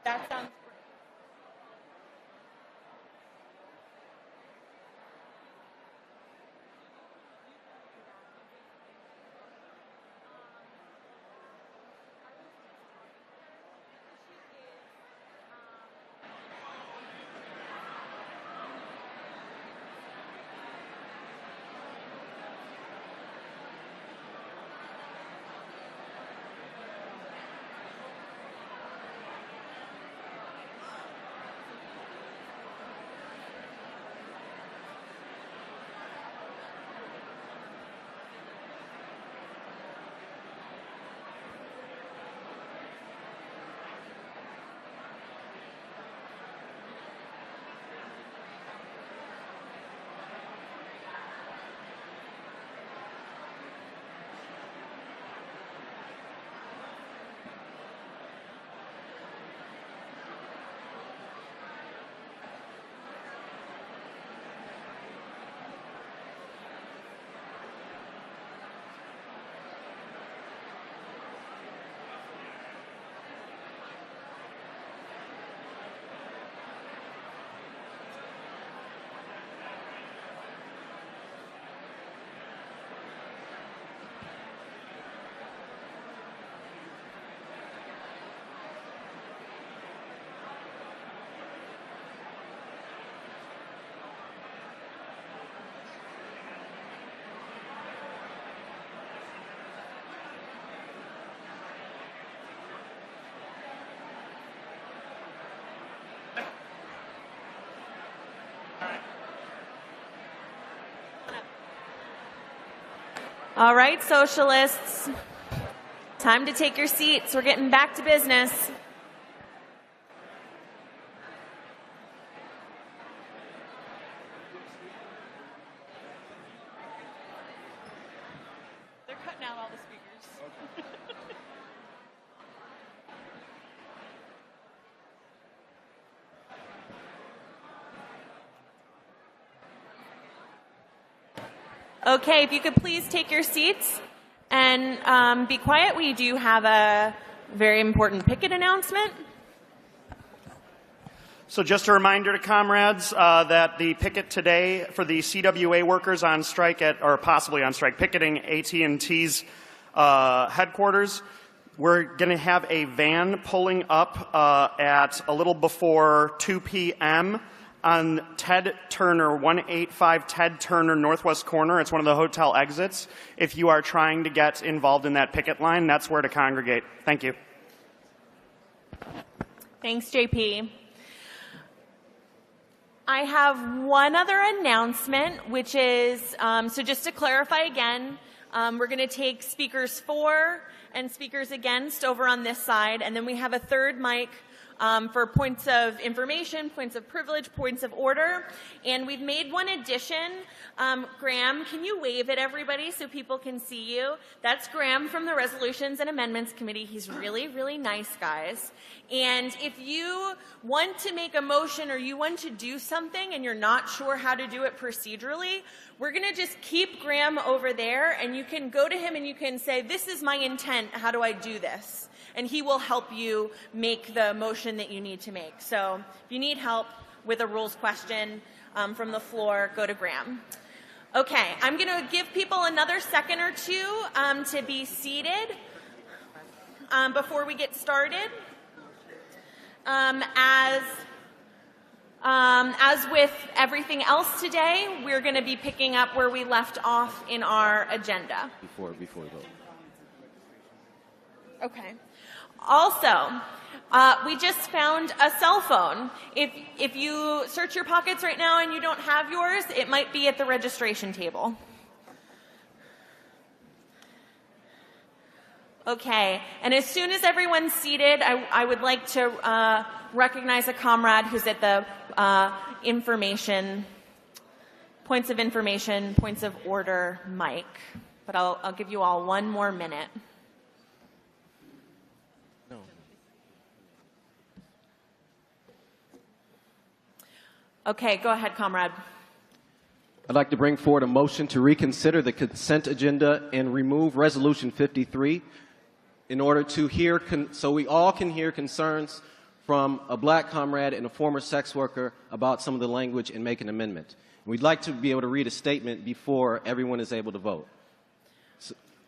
That sounds great. All right, socialists, time to take your seats. We're getting back to business. They're cutting out all the speakers. Okay, if you could please take your seats and be quiet. We do have a very important picket announcement. So just a reminder to comrades that the picket today for the CWA workers on strike or possibly on strike, picketing AT&T's headquarters, we're going to have a van pulling up at a little before 2 p.m. on Ted Turner, 185 Ted Turner Northwest Corner. It's one of the hotel exits. If you are trying to get involved in that picket line, that's where to congregate. Thank you. Thanks, JP. I have one other announcement, which is, so just to clarify again, we're going to take speakers for and speakers against over on this side, and then we have a third mic for points of information, points of privilege, points of order. And we've made one addition. Graham, can you wave at everybody so people can see you? That's Graham from the Resolutions and Amendments Committee. He's really, really nice, guys. And if you want to make a motion or you want to do something and you're not sure how to do it procedurally, we're going to just keep Graham over there, and you can go to him and you can say, this is my intent, how do I do this? And he will help you make the motion that you need to make. So if you need help with a rules question from the floor, go to Graham. Okay, I'm going to give people another second or two to be seated before we get started. As with everything else today, we're going to be picking up where we left off in our agenda. Before we vote. Okay. Also, we just found a cell phone. If you search your pockets right now and you don't have yours, it might be at the registration table. Okay, and as soon as everyone's seated, I would like to recognize a comrade who's at the points of information, points of order mic. But I'll give you all one more minute. Okay, go ahead, comrade. I'd like to bring forward a motion to reconsider the consent agenda and remove Resolution 53 in order to hear, so we all can hear concerns from a black comrade and a former sex worker about some of the language and make an amendment. We'd like to be able to read a statement before everyone is able to vote.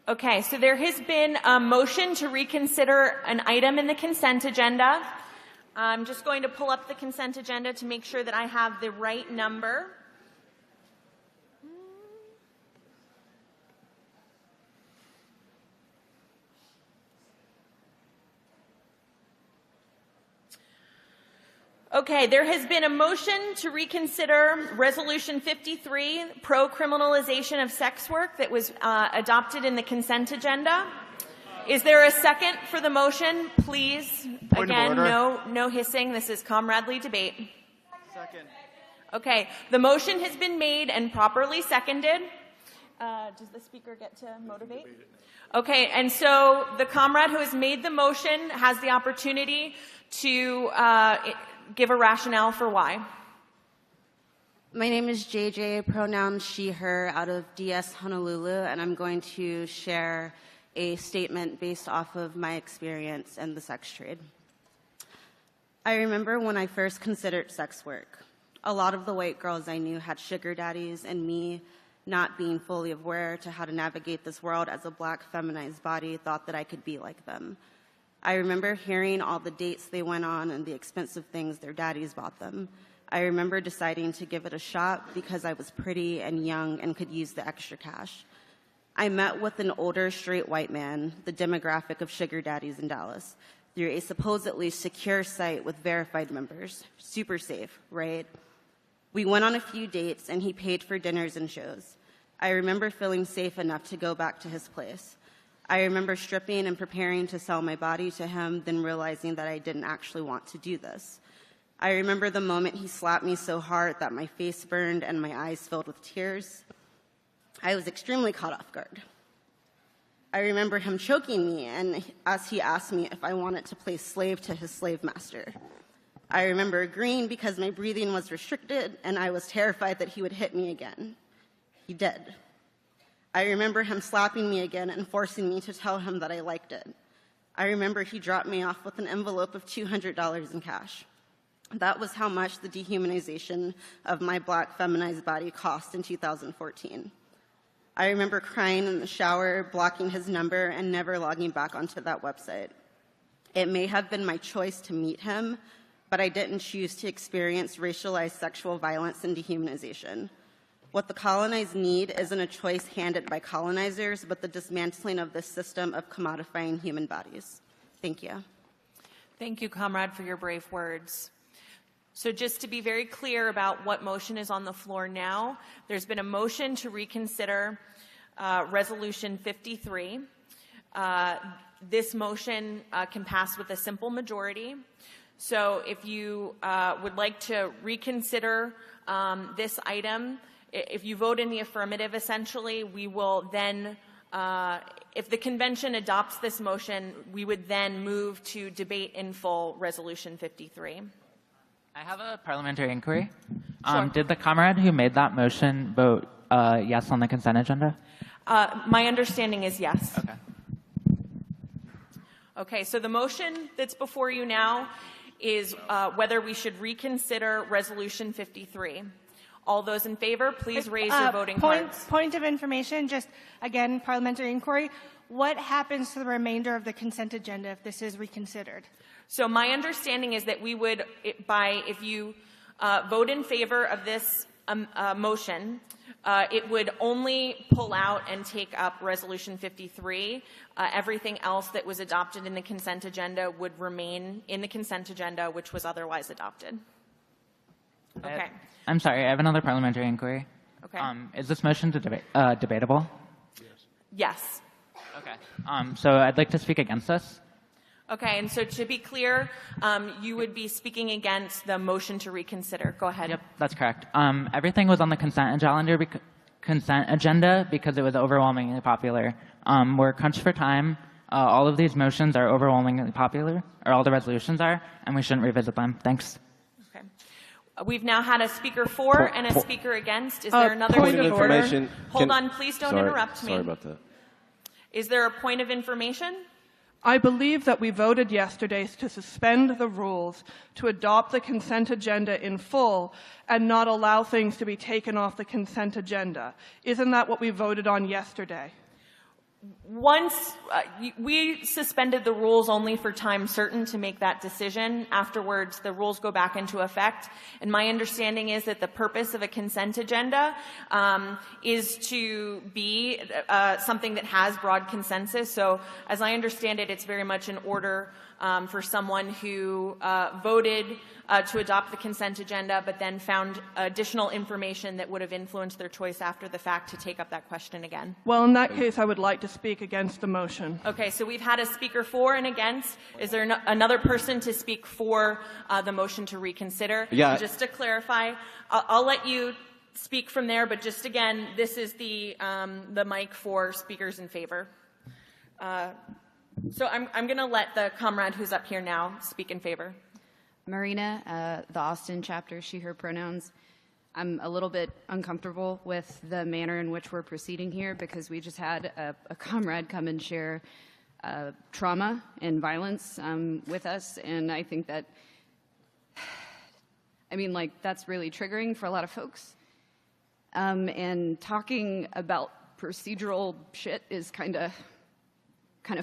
Okay, so there has been a motion to reconsider an item in the consent agenda. I'm just going to pull up the consent agenda to make sure that I have the right number. Okay, there has been a motion to reconsider Resolution 53, pro-criminalization of sex work, that was adopted in the consent agenda. Is there a second for the motion? Please. Again, no hissing. This is comradely debate. Second. Okay, the motion has been made and properly seconded. Does the speaker get to motivate? Okay, and so the comrade who has made the motion has the opportunity to give a rationale for why. My name is JJ, pronoun she, her, out of DS Honolulu, and I'm going to share a statement based off of my experience in the sex trade. I remember when I first considered sex work. A lot of the white girls I knew had sugar daddies, and me, not being fully aware to how to navigate this world as a black feminized body, thought that I could be like them. I remember hearing all the dates they went on and the expensive things their daddies bought them. I remember deciding to give it a shot because I was pretty and young and could use the extra cash. I met with an older straight white man, the demographic of sugar daddies in Dallas, through a supposedly secure site with verified members. Super safe, right? We went on a few dates and he paid for dinners and shows. I remember feeling safe enough to go back to his place. I remember stripping and preparing to sell my body to him, then realizing that I didn't actually want to do this. I remember the moment he slapped me so hard that my face burned and my eyes filled with tears. I was extremely caught off guard. I remember him choking me and as he asked me if I wanted to play slave to his slave master. I remember agreeing because my breathing was restricted and I was terrified that he would hit me again. He did. I remember him slapping me again and forcing me to tell him that I liked it. I remember he dropped me off with an envelope of $200 in cash. That was how much the dehumanization of my black feminized body cost in 2014. I remember crying in the shower, blocking his number, and never logging back onto that website. It may have been my choice to meet him, but I didn't choose to experience racialized sexual violence and dehumanization. What the colonized need isn't a choice handed by colonizers, but the dismantling of this system of commodifying human bodies. Thank you. Thank you, comrade, for your brave words. So just to be very clear about what motion is on the floor now, there's been a motion to reconsider Resolution 53. This motion can pass with a simple majority. So if you would like to reconsider this item, if you vote in the affirmative, essentially, we will then, if the convention adopts this motion, we would then move to debate in full Resolution 53. I have a parliamentary inquiry. Sure. Did the comrade who made that motion vote yes on the consent agenda? My understanding is yes. Okay. Okay, so the motion that's before you now is whether we should reconsider Resolution 53. All those in favor, please raise your voting cards. Point of information, just again, parliamentary inquiry. What happens to the remainder of the consent agenda if this is reconsidered? So my understanding is that we would, if you vote in favor of this motion, it would only pull out and take up Resolution 53. Everything else that was adopted in the consent agenda would remain in the consent agenda, which was otherwise adopted. Okay. I'm sorry, I have another parliamentary inquiry. Okay. Is this motion debatable? Yes. Okay. So I'd like to speak against this. Okay, and so to be clear, you would be speaking against the motion to reconsider. Go ahead. Yep, that's correct. Everything was on the consent agenda because it was overwhelmingly popular. We're crunched for time. All of these motions are overwhelmingly popular, or all the resolutions are, and we shouldn't revisit them. Thanks. Okay. We've now had a speaker for and a speaker against. Is there another point of speaker? information. Hold on, please don't interrupt me. Sorry about that. Is there a point of information? I believe that we voted yesterday to suspend the rules, to adopt the consent agenda in full, and not allow things to be taken off the consent agenda. Isn't that what we voted on yesterday? Once we suspended the rules only for time certain to make that decision. Afterwards, the rules go back into effect. And my understanding is that the purpose of a consent agenda is to be something that has broad consensus. So as I understand it, it's very much in order for someone who voted to adopt the consent agenda, but then found additional information that would have influenced their choice after the fact to take up that question again. Well, in that case, I would like to speak against the motion. Okay, so we've had a speaker for and against. Is there another person to speak for the motion to reconsider? Yeah. Just to clarify, I'll let you speak from there, but just again, this is the mic for speakers in favor. So I'm going to let the comrade who's up here now speak in favor. Marina, the Austin chapter, she, her pronouns. I'm a little bit uncomfortable with the manner in which we're proceeding here because we just had a comrade come and share trauma and violence with us, and I think that, that's really triggering for a lot of folks. And talking about procedural shit is kind of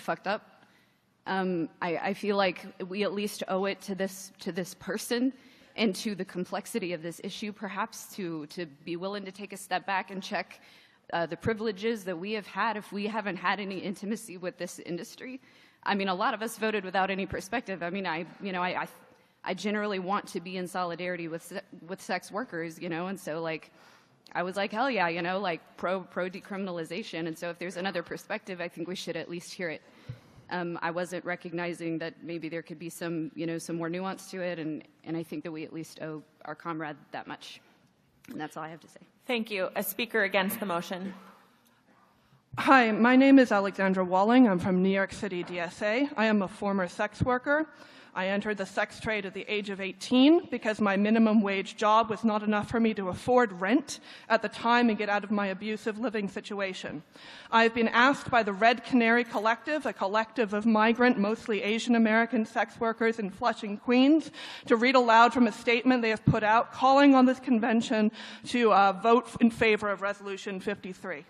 fucked up. I feel like we at least owe it to this person and to the complexity of this issue, perhaps to be willing to take a step back and check the privileges that we have had if we haven't had any intimacy with this industry. A lot of us voted without any perspective. I generally want to be in solidarity with sex workers, and so I was like, hell yeah, pro decriminalization. And so if there's another perspective, I think we should at least hear it. I wasn't recognizing that maybe there could be some more nuance to it, and I think that we at least owe our comrade that much. And that's all I have to say. Thank you. A speaker against the motion. Hi, my name is Alexandra Walling. I'm from New York City, DSA. I am a former sex worker. I entered the sex trade at the age of 18 because my minimum wage job was not enough for me to afford rent at the time and get out of my abusive living situation. I've been asked by the Red Canary Collective, a collective of migrant, mostly Asian American sex workers in Flushing, Queens, to read aloud from a statement they have put out calling on this convention to vote in favor of Resolution 53.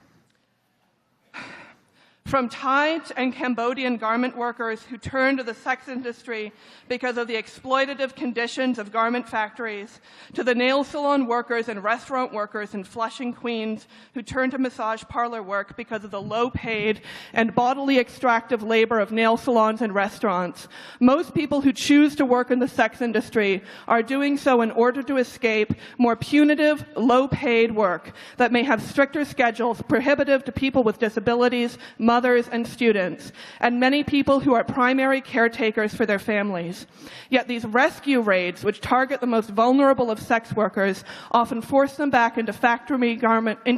From Thai and Cambodian garment workers who turned to the sex industry because of the exploitative conditions of garment factories, to the nail salon workers and restaurant workers in Flushing, Queens, who turned to massage parlor work because of the low-paid and bodily extractive labor of nail salons and restaurants. Most people who choose to work in the sex industry are doing so in order to escape more punitive, low-paid work that may have stricter schedules prohibitive to people with disabilities, mothers, and students, and many people who are primary caretakers for their families. Yet these rescue raids, which target the most vulnerable of sex workers, often force them back into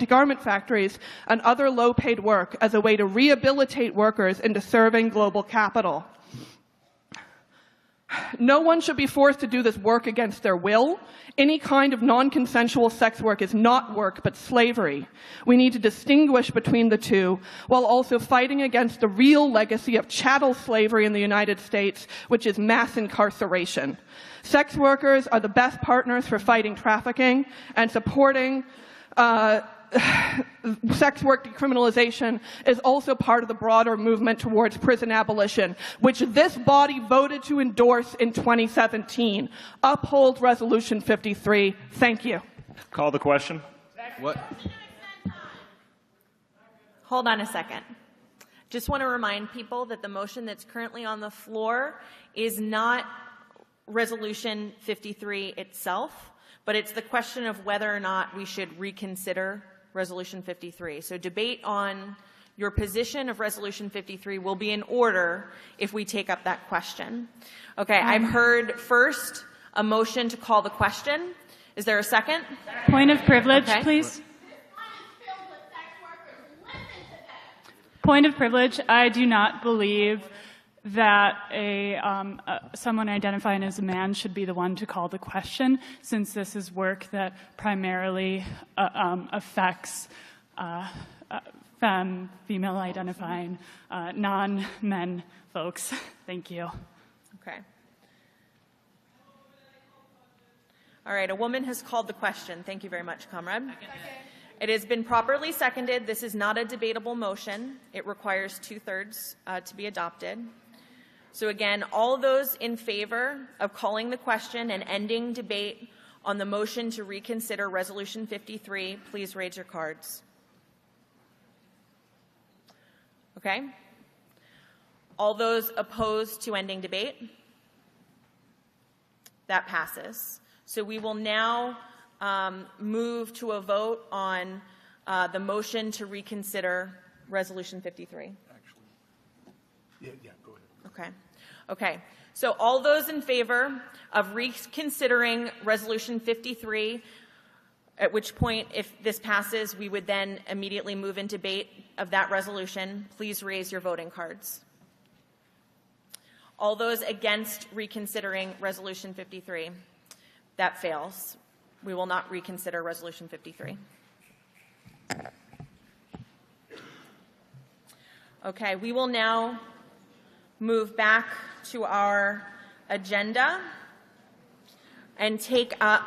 garment factories and other low-paid work as a way to rehabilitate workers into serving global capital. No one should be forced to do this work against their will. Any kind of non-consensual sex work is not work, but slavery. We need to distinguish between the two, while also fighting against the real legacy of chattel slavery in the United States, which is mass incarceration. Sex workers are the best partners for fighting trafficking and supporting sex work decriminalization is also part of the broader movement towards prison abolition, which this body voted to endorse in 2017. Uphold Resolution 53. Thank you. Call the question. What? Hold on a second. Just want to remind people that the motion that's currently on the floor is not Resolution 53 itself, but it's the question of whether or not we should reconsider Resolution 53. So debate on your position of Resolution 53 will be in order if we take up that question. Okay, I've heard first a motion to call the question. Is there a second? Point of privilege, Okay. please. Point of privilege. I do not believe that someone identifying as a man should be the one to call the question, since this is work that primarily affects femme, female identifying, non-men folks. Thank you. Okay. All right, a woman has called the question. Thank you very much, comrade. It has been properly seconded. This is not a debatable motion. It requires 2/3 to be adopted. So again, all those in favor of calling the question and ending debate on the motion to reconsider Resolution 53, please raise your cards. Okay. All those opposed to ending debate? That passes. So we will now move to a vote on the motion to reconsider Resolution 53. Yeah, go ahead. Okay. Okay. So all those in favor of reconsidering Resolution 53, at which point, if this passes, we would then immediately move into debate of that resolution. Please raise your voting cards. All those against reconsidering Resolution 53, that fails. We will not reconsider Resolution 53. Okay, we will now move back to our agenda and take up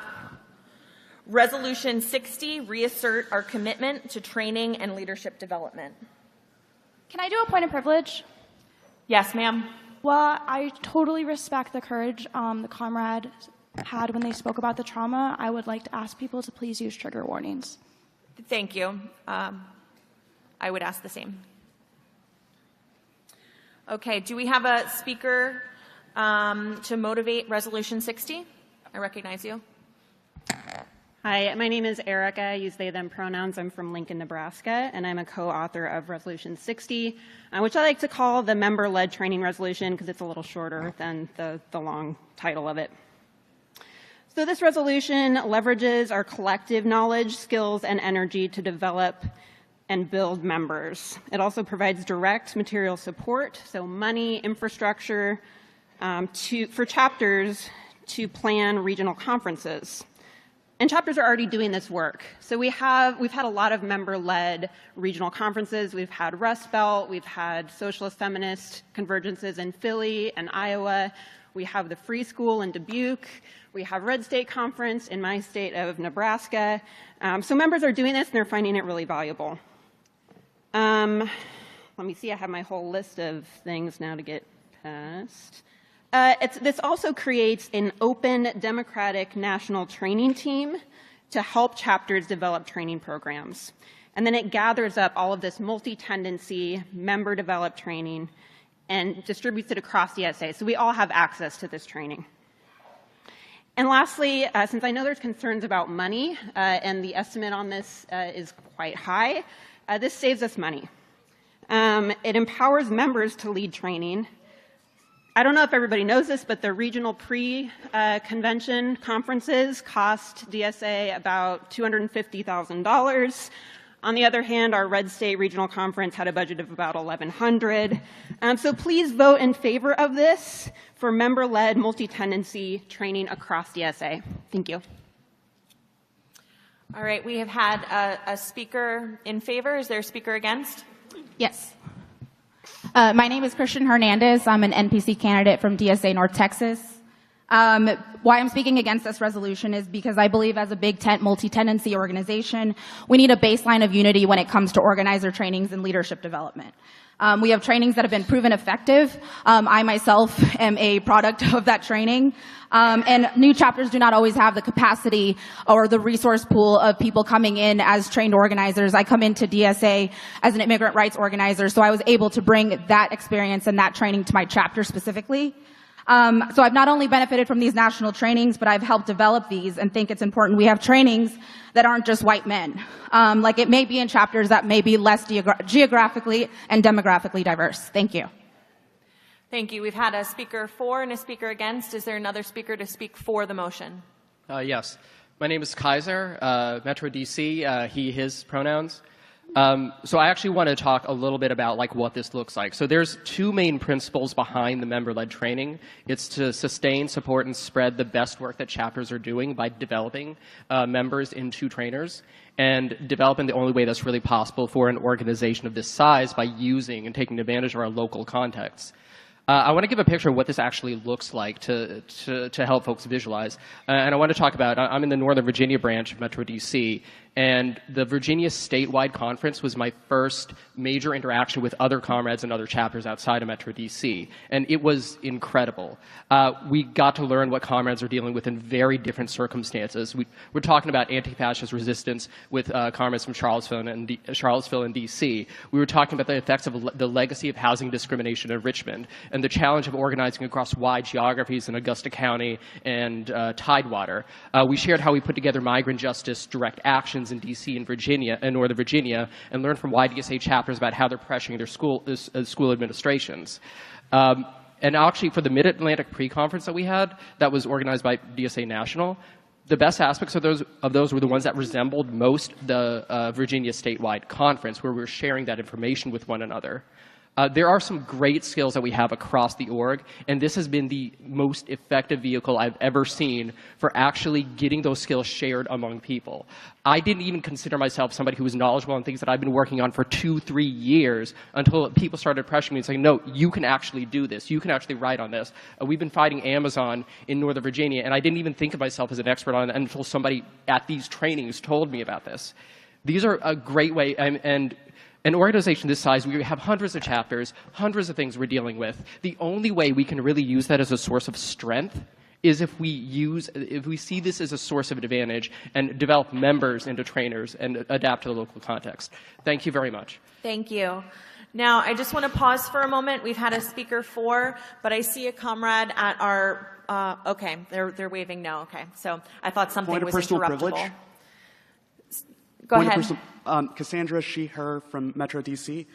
Resolution 60, reassert our commitment to training and leadership development. Can I do a point of privilege? Yes, ma'am. Well, I totally respect the courage the comrade had when they spoke about the trauma. I would like to ask people to please use trigger warnings. Thank you. I would ask the same. Okay, do we have a speaker to motivate Resolution 60? I recognize you. Hi, my name is Erica. I use they, them pronouns. I'm from Lincoln, Nebraska, and I'm a co-author of Resolution 60, which I like to call the member-led training resolution because it's a little shorter than the long title of it. So this resolution leverages our collective knowledge, skills, and energy to develop and build members. It also provides direct material support, so money, infrastructure, for chapters to plan regional conferences. And chapters are already doing this work. So we've had a lot of member-led regional conferences. We've had Rust Belt. We've had socialist feminist convergences in Philly and Iowa. We have the Free School in Dubuque. We have Red State Conference in my state of Nebraska. So members are doing this, and they're finding it really valuable. Let me see. I have my whole list of things now to get past. This also creates an open, democratic national training team to help chapters develop training programs. And then it gathers up all of this multi-tendency, member-developed training and distributes it across DSA. So we all have access to this training. And lastly, since I know there's concerns about money, and the estimate on this is quite high, this saves us money. It empowers members to lead training. I don't know if everybody knows this, but the regional pre-convention conferences cost DSA about $250,000. On the other hand, our Red State Regional Conference had a budget of about $1,100. So please vote in favor of this for member-led multi-tendency training across DSA. Thank you. All right, we have had a speaker in favor. Is there a speaker against? Yes. My name is Christian Hernandez. I'm an NPC candidate from DSA North Texas. Why I'm speaking against this resolution is because I believe as a big tent, multi-tendency organization, we need a baseline of unity when it comes to organizer trainings and leadership development. We have trainings that have been proven effective. I myself am a product of that training. And new chapters do not always have the capacity or the resource pool of people coming in as trained organizers. I come into DSA as an immigrant rights organizer, so I was able to bring that experience and that training to my chapter specifically. So I've not only benefited from these national trainings, but I've helped develop these and think it's important we have trainings that aren't just white men. Like it may be in chapters that may be less geographically and demographically diverse. Thank you. Thank you. We've had a speaker for and a speaker against. Is there another speaker to speak for the motion? Yes. My name is Kaiser, Metro DC, he, his pronouns. So I actually want to talk a little bit about like what this looks like. So there's two main principles behind the member-led training. It's to sustain, support, and spread the best work that chapters are doing by developing members into trainers, and developing the only way that's really possible for an organization of this size by using and taking advantage of our local contexts. I want to give a picture of what this actually looks like to help folks visualize. And I want to talk about, I'm in the Northern Virginia branch of Metro DC, and the Virginia statewide conference was my first major interaction with other comrades and other chapters outside of Metro DC. And it was incredible. We got to learn what comrades are dealing with in very different circumstances. We're talking about anti-fascist resistance with comrades from Charlottesville and DC. We were talking about the effects of the legacy of housing discrimination in Richmond, and the challenge of organizing across wide geographies in Augusta County and Tidewater. We shared how we put together migrant justice direct actions in DC and Virginia, and Northern Virginia, and learned from YDSA chapters about how they're pressuring their school administrations. And actually, for the Mid-Atlantic pre-conference that we had, that was organized by DSA National, the best aspects of those were the ones that resembled most the Virginia statewide conference, where we were sharing that information with one another. There are some great skills that we have across the org, and this has been the most effective vehicle I've ever seen for actually getting those skills shared among people. I didn't even consider myself somebody who was knowledgeable on things that I've been working on for 2-3 years until people started pressuring me and saying, no, you can actually do this. You can actually write on this. We've been fighting Amazon in Northern Virginia, and I didn't even think of myself as an expert on it until somebody at these trainings told me about this. These are a great way, and an organization this size, we have hundreds of chapters, hundreds of things we're dealing with. The only way we can really use that as a source of strength is if we see this as a source of advantage and develop members into trainers and adapt to the local context. Thank you very much. Thank you. Now, I just want to pause for a moment. We've had a speaker 4, but I see a comrade at our, okay, they're waving no, okay. So I thought something was interruptible. Privilege. Go ahead. Cassandra, she, her from Metro DC.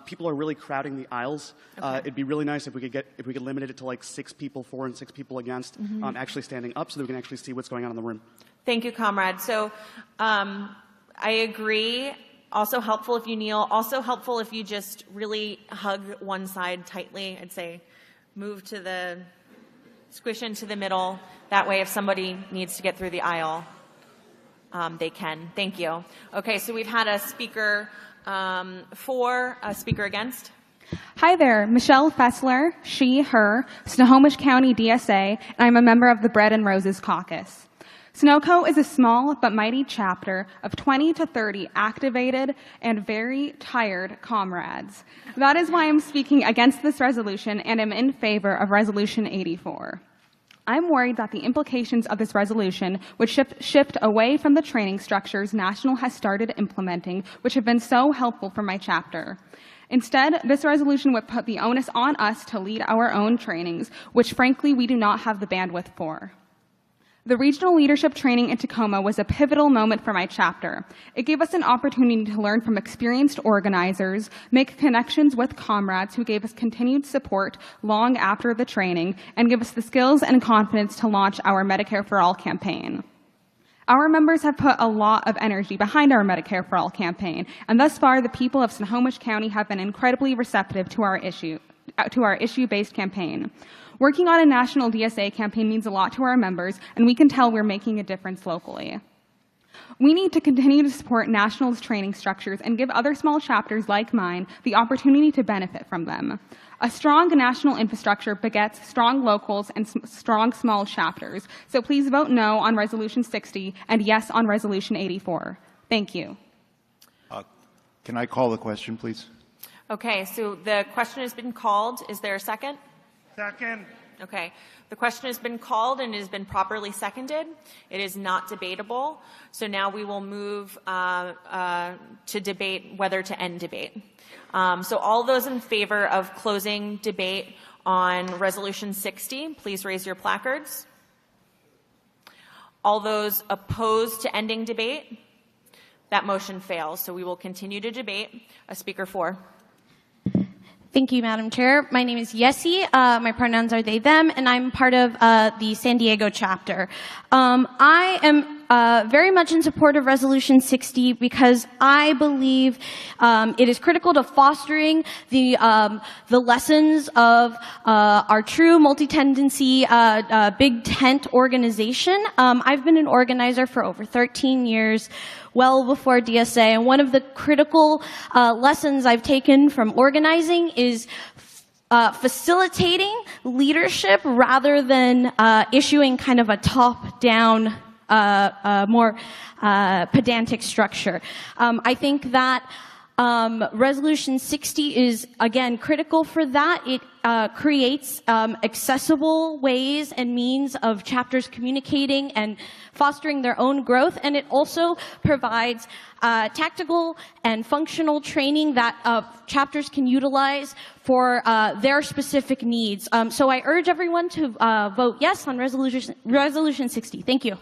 People are really crowding the aisles. Okay. It'd be really nice if we could limit it to like 6 people for and 6 people against, actually standing up so that we can actually see what's going on in the room. Thank you, comrade. So I agree. Also helpful if you kneel. Also helpful if you just really hug one side tightly. I'd say squish into the middle. That way if somebody needs to get through the aisle, they can. Thank you. Okay, so we've had a speaker for, a speaker against. Hi there, Michelle Fessler, she, her, Snohomish County DSA, and I'm a member of the Bread and Roses Caucus. SNOCO is a small but mighty chapter of 20 to 30 activated and very tired comrades. That is why I'm speaking against this resolution and am in favor of Resolution 84. I'm worried that the implications of this resolution would shift away from the training structures National has started implementing, which have been so helpful for my chapter. Instead, this resolution would put the onus on us to lead our own trainings, which frankly we do not have the bandwidth for. The regional leadership training in Tacoma was a pivotal moment for my chapter. It gave us an opportunity to learn from experienced organizers, make connections with comrades who gave us continued support long after the training, and give us the skills and confidence to launch our Medicare for All campaign. Our members have put a lot of energy behind our Medicare for All campaign, and thus far the people of Snohomish County have been incredibly receptive to our issue-based campaign. Working on a national DSA campaign means a lot to our members, and we can tell we're making a difference locally. We need to continue to support National's training structures and give other small chapters like mine the opportunity to benefit from them. A strong national infrastructure begets strong locals and strong small chapters. So please vote no on Resolution 60 and yes on Resolution 84. Thank you. Can I call the question, please? Okay, so the question has been called. Is there a second? Second. Okay. The question has been called and it has been properly seconded. It is not debatable. So now we will move to debate whether to end debate. So all those in favor of closing debate on Resolution 60, please raise your placards. All those opposed to ending debate, that motion fails. So we will continue to debate. A speaker 4. Thank you, Madam Chair. My name is Yessie. My pronouns are they, them, and I'm part of the San Diego chapter. I am very much in support of Resolution 60 because I believe it is critical to fostering the lessons of our true multi-tendency big tent organization. I've been an organizer for over 13 years, well before DSA, and one of the critical lessons I've taken from organizing is facilitating leadership rather than issuing kind of a top-down, more pedantic structure. I think that Resolution 60 is, again, critical for that. It creates accessible ways and means of chapters communicating and fostering their own growth, and it also provides tactical and functional training that chapters can utilize for their specific needs. So I urge everyone to vote yes on Resolution 60. Thank you.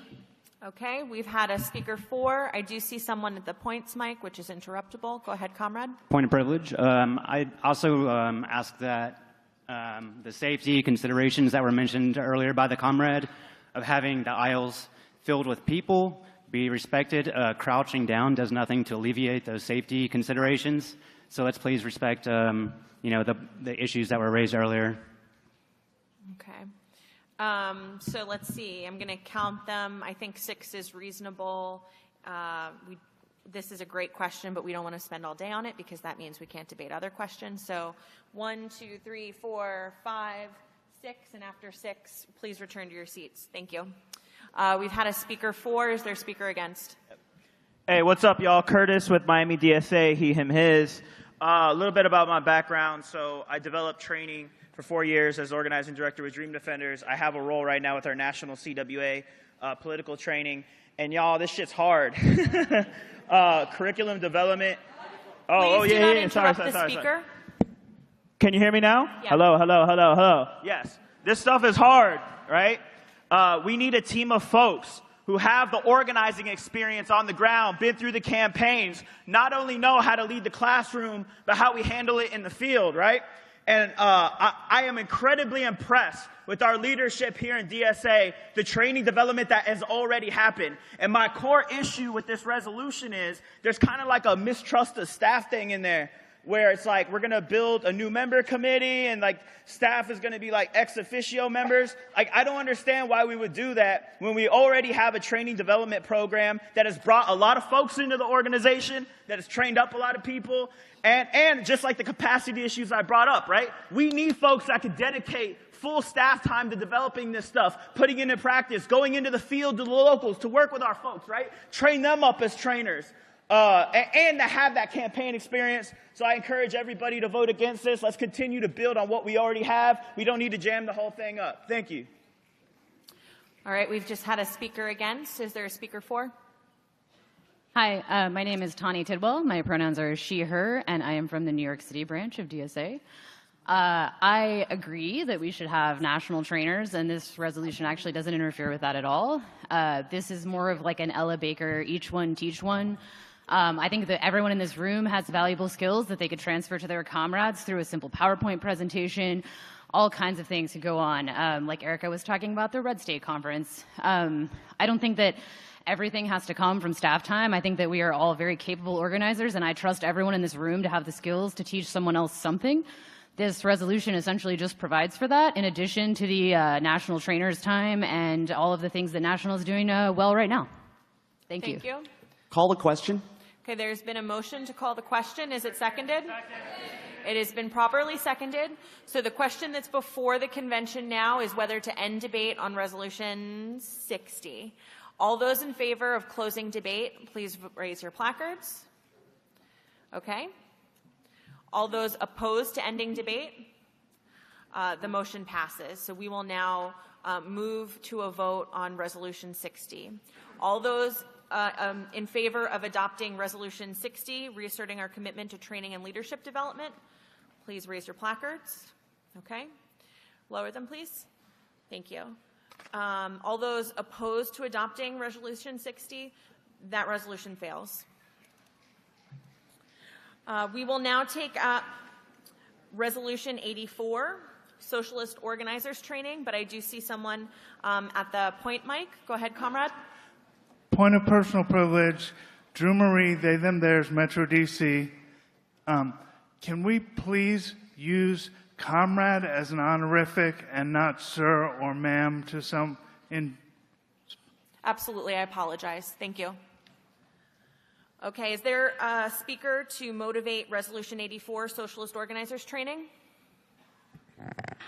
Okay, we've had a speaker 4. I do see someone at the points mic, which is interruptible. Go ahead, comrade. Point of privilege. I also ask that the safety considerations that were mentioned earlier by the comrade of having the aisles filled with people be respected. Crouching down does nothing to alleviate those safety considerations. So let's please respect, the issues that were raised earlier. Okay. So let's see. I'm going to count them. I think 6 is reasonable. This is a great question, but we don't want to spend all day on it because that means we can't debate other questions. So 1, 2, 3, 4, 5, 6, and after 6, please return to your seats. Thank you. We've had a speaker 4. Is there a speaker against? Hey, what's up, y'all? Curtis with Miami DSA, he, him, his. A little bit about my background. So I developed training for 4 years as organizing director with Dream Defenders. I have a role right now with our national CWA political training. And y'all, this shit's hard. Curriculum development. Please do not interrupt the speaker. Can you hear me now? Yeah. Hello. Yes. This stuff is hard, right? We need a team of folks who have the organizing experience on the ground, been through the campaigns, not only know how to lead the classroom, but how we handle it in the field, right? And I am incredibly impressed with our leadership here in DSA, the training development that has already happened. And my core issue with this resolution is there's kind of like a mistrust of staff thing in there, where it's like we're going to build a new member committee and like staff is going to be like ex officio members. Like, I don't understand why we would do that when we already have a training development program that has brought a lot of folks into the organization, that has trained up a lot of people. And just like the capacity issues I brought up, right? We need folks that can dedicate full staff time to developing this stuff, putting it into practice, going into the field to the locals to work with our folks, right? Train them up as trainers. And to have that campaign experience. So I encourage everybody to vote against this. Let's continue to build on what we already have. We don't need to jam the whole thing up. Thank you. All right, we've just had a speaker against. Is there a speaker 4? Hi, my name is Tani Tidwell. My pronouns are she, her, and I am from the New York City branch of DSA. I agree that we should have national trainers, and this resolution actually doesn't interfere with that at all. This is more of like an Ella Baker, each one teach one. I think that everyone in this room has valuable skills that they could transfer to their comrades through a simple PowerPoint presentation. All kinds of things could go on. Like Erica was talking about the Red State Conference. I don't think that everything has to come from staff time. I think that we are all very capable organizers, and I trust everyone in this room to have the skills to teach someone else something. This resolution essentially just provides for that, in addition to the national trainers' time and all of the things that National is doing well right now. Thank you. Call the question. Okay, there's been a motion to call the question. Is it seconded? It has been properly seconded. So the question that's before the convention now is whether to end debate on Resolution 60. All those in favor of closing debate, please raise your placards. Okay. All those opposed to ending debate, the motion passes. So we will now move to a vote on Resolution 60. All those in favor of adopting Resolution 60, reasserting our commitment to training and leadership development, please raise your placards. Okay. Lower them, please. Thank you. All those opposed to adopting Resolution 60, that resolution fails. We will now take up Resolution 84, Socialist Organizers Training, but I do see someone at the point mic. Go ahead, comrade. point of personal privilege, Drew Marie, they, them, theirs, Metro DC. Can we please use comrade as an honorific and not sir or ma'am to some in? Absolutely, I apologize. Thank you. Okay, is there a speaker to motivate Resolution 84, Socialist Organizers Training?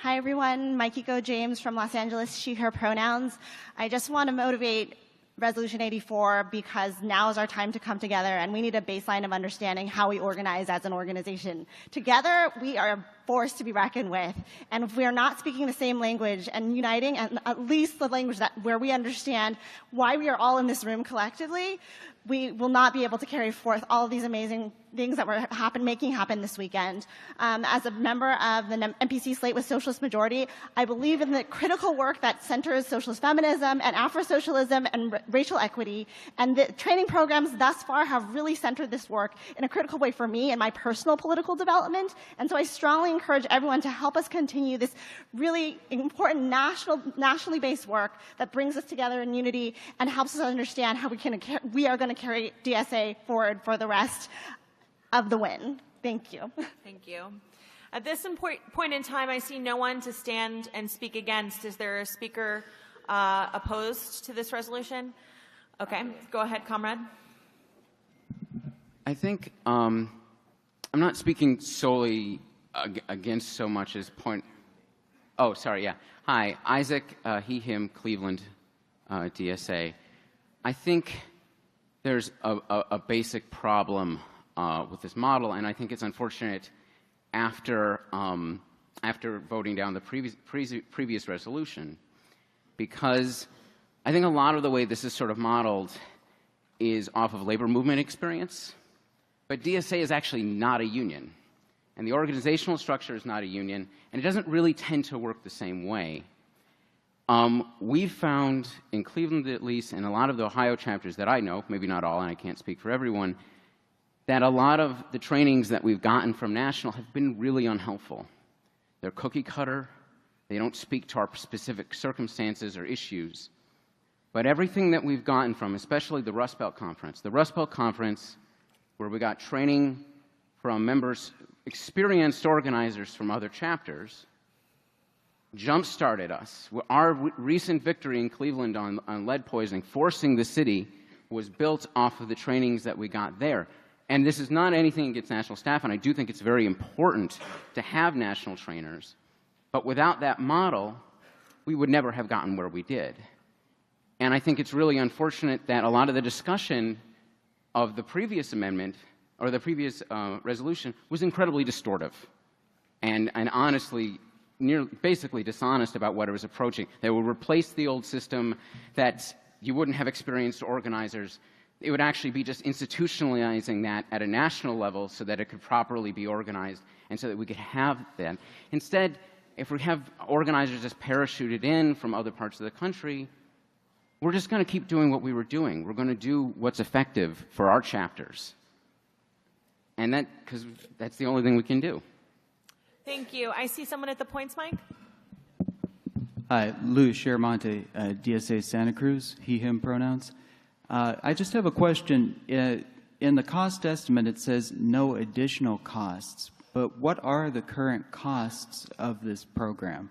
Hi, everyone. Mikiko James from Los Angeles, she, her pronouns. I just want to motivate Resolution 84 because now is our time to come together, and we need a baseline of understanding how we organize as an organization. Together, we are a force to be reckoned with, and if we are not speaking the same language and uniting, and at least the language that where we understand why we are all in this room collectively, we will not be able to carry forth all of these amazing things that were making happen this weekend. As a member of the NPC slate with Socialist Majority, I believe in the critical work that centers socialist feminism and Afro-socialism and racial equity, and the training programs thus far have really centered this work in a critical way for me and my personal political development, and so I strongly encourage everyone to help us continue this really important nationally based work that brings us together in unity and helps us understand how we are going to carry DSA forward for the rest of the win. Thank you. Thank you. At this point in time, I see no one to stand and speak against. Is there a speaker opposed to this resolution? Okay, go ahead, comrade. I think I'm not speaking solely against so much as point. Oh, sorry, yeah. Hi, Isaac, he, him, Cleveland, DSA. I think there's a basic problem with this model, and I think it's unfortunate after voting down the previous resolution, because I think a lot of the way this is sort of modeled is off of labor movement experience, but DSA is actually not a union, and the organizational structure is not a union, and it doesn't really tend to work the same way. We've found, in Cleveland at least, and a lot of the Ohio chapters that I know, maybe not all, and I can't speak for everyone, that a lot of the trainings that we've gotten from National have been really unhelpful. They're cookie cutter. They don't speak to our specific circumstances or issues. But everything that we've gotten from, especially the Rust Belt Conference, where we got training from members, experienced organizers from other chapters, jump-started us. Our recent victory in Cleveland on lead poisoning, forcing the city, was built off of the trainings that we got there. And this is not anything against national staff, and I do think it's very important to have national trainers. But without that model, we would never have gotten where we did. And I think it's really unfortunate that a lot of the discussion of the previous amendment, or the previous resolution, was incredibly distortive and honestly, basically dishonest about what it was approaching. They would replace the old system, that you wouldn't have experienced organizers. It would actually be just institutionalizing that at a national level so that it could properly be organized and so that we could have that. Instead, if we have organizers just parachuted in from other parts of the country, we're just going to keep doing what we were doing. We're going to do what's effective for our chapters. And because that's the only thing we can do. Thank you. I see someone at the points mic. Hi, Lou Shermonte, DSA Santa Cruz, he, him pronouns. I just have a question. In the cost estimate, it says no additional costs, but what are the current costs of this program?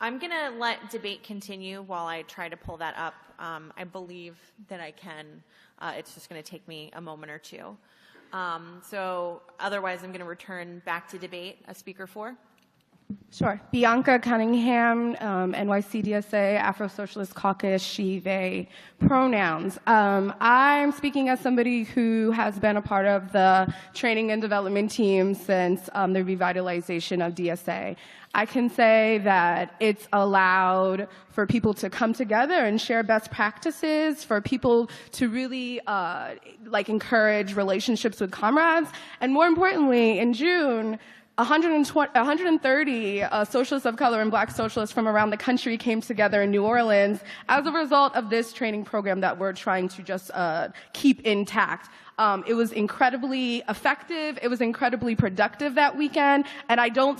I'm going to let debate continue while I try to pull that up. I believe that I can. It's just going to take me a moment or two. So otherwise, I'm going to return back to debate. A speaker 4. Sure. Bianca Cunningham, NYCDSA, Afro-Socialist Caucus, she, they, pronouns. I'm speaking as somebody who has been a part of the training and development team since the revitalization of DSA. I can say that it's allowed for people to come together and share best practices, for people to really encourage relationships with comrades, and more importantly, in June, 130 socialists of color and black socialists from around the country came together in New Orleans as a result of this training program that we're trying to just keep intact. It was incredibly effective. It was incredibly productive that weekend. And I don't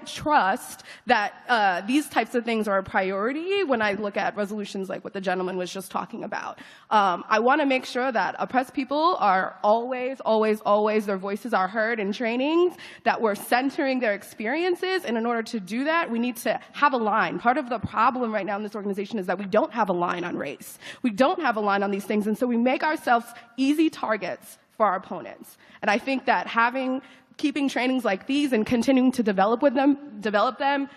trust that these types of things are a priority when I look at resolutions like what the gentleman was just talking about. I want to make sure that oppressed people are always, their voices are heard in trainings, that we're centering their experiences. And in order to do that, we need to have a line. Part of the problem right now in this organization is that we don't have a line on race. We don't have a line on these things. And so we make ourselves easy targets for our opponents. And I think that keeping trainings like these and continuing to develop them,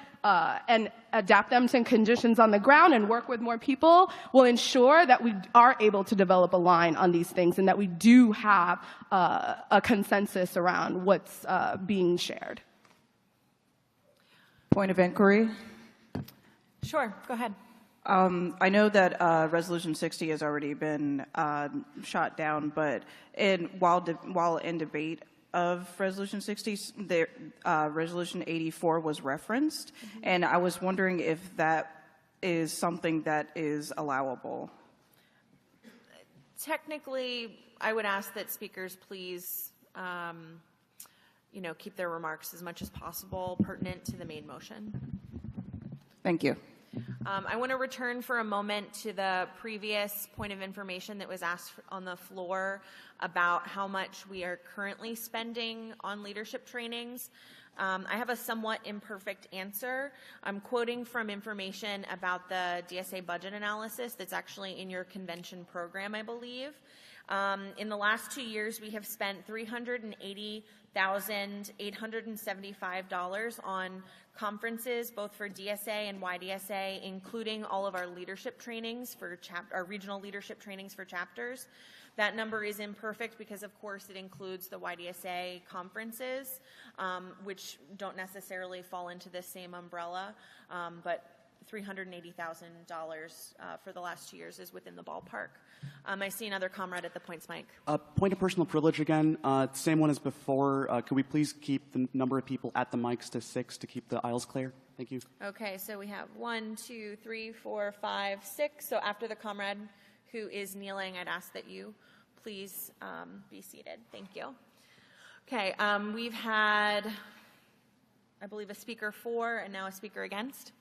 and adapt them to conditions on the ground and work with more people will ensure that we are able to develop a line on these things and that we do have a consensus around what's being shared. Point of inquiry. Sure, go ahead. I know that Resolution 60 has already been shot down, but while in debate of Resolution 60, Resolution 84 was referenced, and I was wondering if that is something that is allowable. Technically, I would ask that speakers please keep their remarks as much as possible pertinent to the main motion. Thank you. I want to return for a moment to the previous point of information that was asked on the floor about how much we are currently spending on leadership trainings. I have a somewhat imperfect answer. I'm quoting from information about the DSA budget analysis that's actually in your convention program, I believe. In the last 2 years, we have spent $380,875 on conferences, both for DSA and YDSA, including all of our leadership trainings for our regional leadership trainings for chapters. That number is imperfect because, of course, it includes the YDSA conferences, which don't necessarily fall into this same umbrella, but $380,000 for the last 2 years is within the ballpark. I see another comrade at the points mic. Point of personal privilege again. Same one as before. Could we please keep the number of people at the mics to 6 to keep the aisles clear? Thank you. Okay, so we have 1, 2, 3, 4, 5, 6. So after the comrade who is kneeling, I'd ask that you please be seated. Thank you. Okay, we've had, I believe, a speaker for and now a speaker against.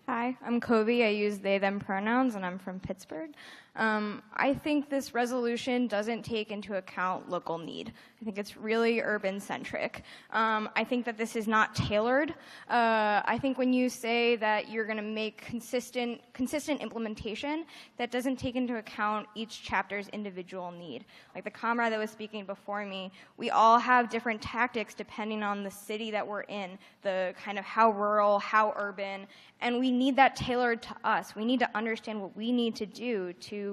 Hi, I'm Kobe. I use they, them pronouns, and I'm from Pittsburgh. I think this resolution doesn't take into account local need. I think it's really urban-centric. I think that this is not tailored. I think when you say that you're going to make consistent implementation, that doesn't take into account each chapter's individual need. Like the comrade that was speaking before me, we all have different tactics depending on the city that we're in, the kind of how rural, how urban, and we need that tailored to us. We need to understand what we need to do to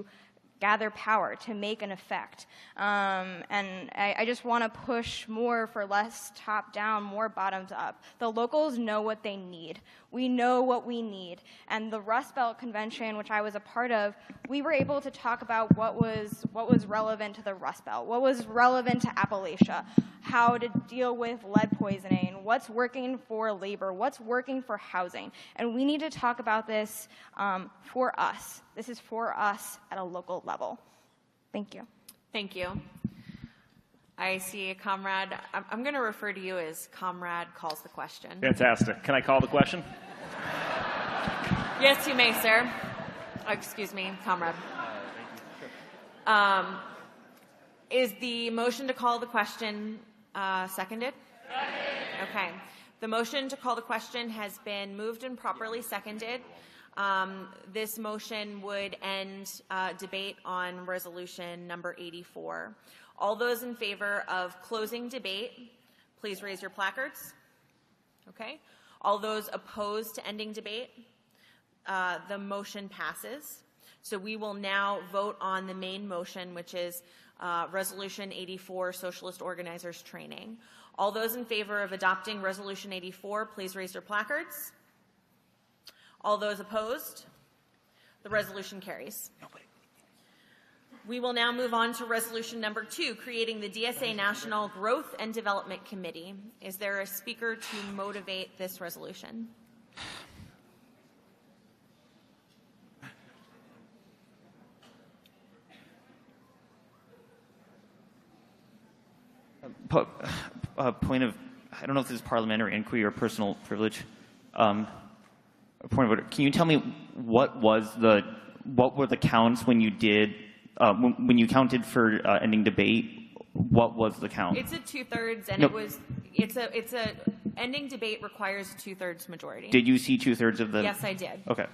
gather power, to make an effect. And I just want to push more for less top-down, more bottoms-up. The locals know what they need. We know what we need. And the Rust Belt Convention, which I was a part of, we were able to talk about what was relevant to the Rust Belt, what was relevant to Appalachia, how to deal with lead poisoning, what's working for labor, what's working for housing. And we need to talk about this for us. This is for us at a local level. Thank you. Thank you. I see a comrade. I'm going to refer to you as comrade calls the question. Fantastic. Can I call the question? Yes, you may, sir. Excuse me, comrade. Is the motion to call the question seconded? Okay. The motion to call the question has been moved and properly seconded. This motion would end debate on resolution number 84. All those in favor of closing debate, please raise your placards. Okay. All those opposed to ending debate, the motion passes. So we will now vote on the main motion, which is Resolution 84, Socialist Organizers Training. All those in favor of adopting Resolution 84, please raise your placards. All those opposed, the resolution carries. We will now move on to resolution number 2, creating the DSA National Growth and Development Committee. Is there a speaker to motivate this resolution? a point of, I don't know if this is parliamentary inquiry or personal privilege. A point of order. Can you tell me what were the counts when you did when you counted for ending debate? What was the count? It's a 2/3, and Nope. it's a ending debate requires a 2/3 majority. Did you see 2/3 of the? Yes, I did. Okay.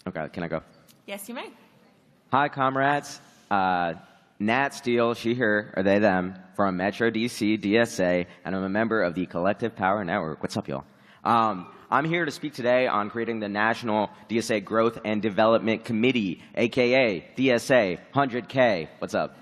Okay, can I go? Yes, you may. Hi, comrades. Nat Steele, she, her, or they, them, from Metro DC, DSA, and I'm a member of the Collective Power Network. What's up, y'all? I'm here to speak today on creating the National DSA Growth and Development Committee, aka DSA 100K. What's up?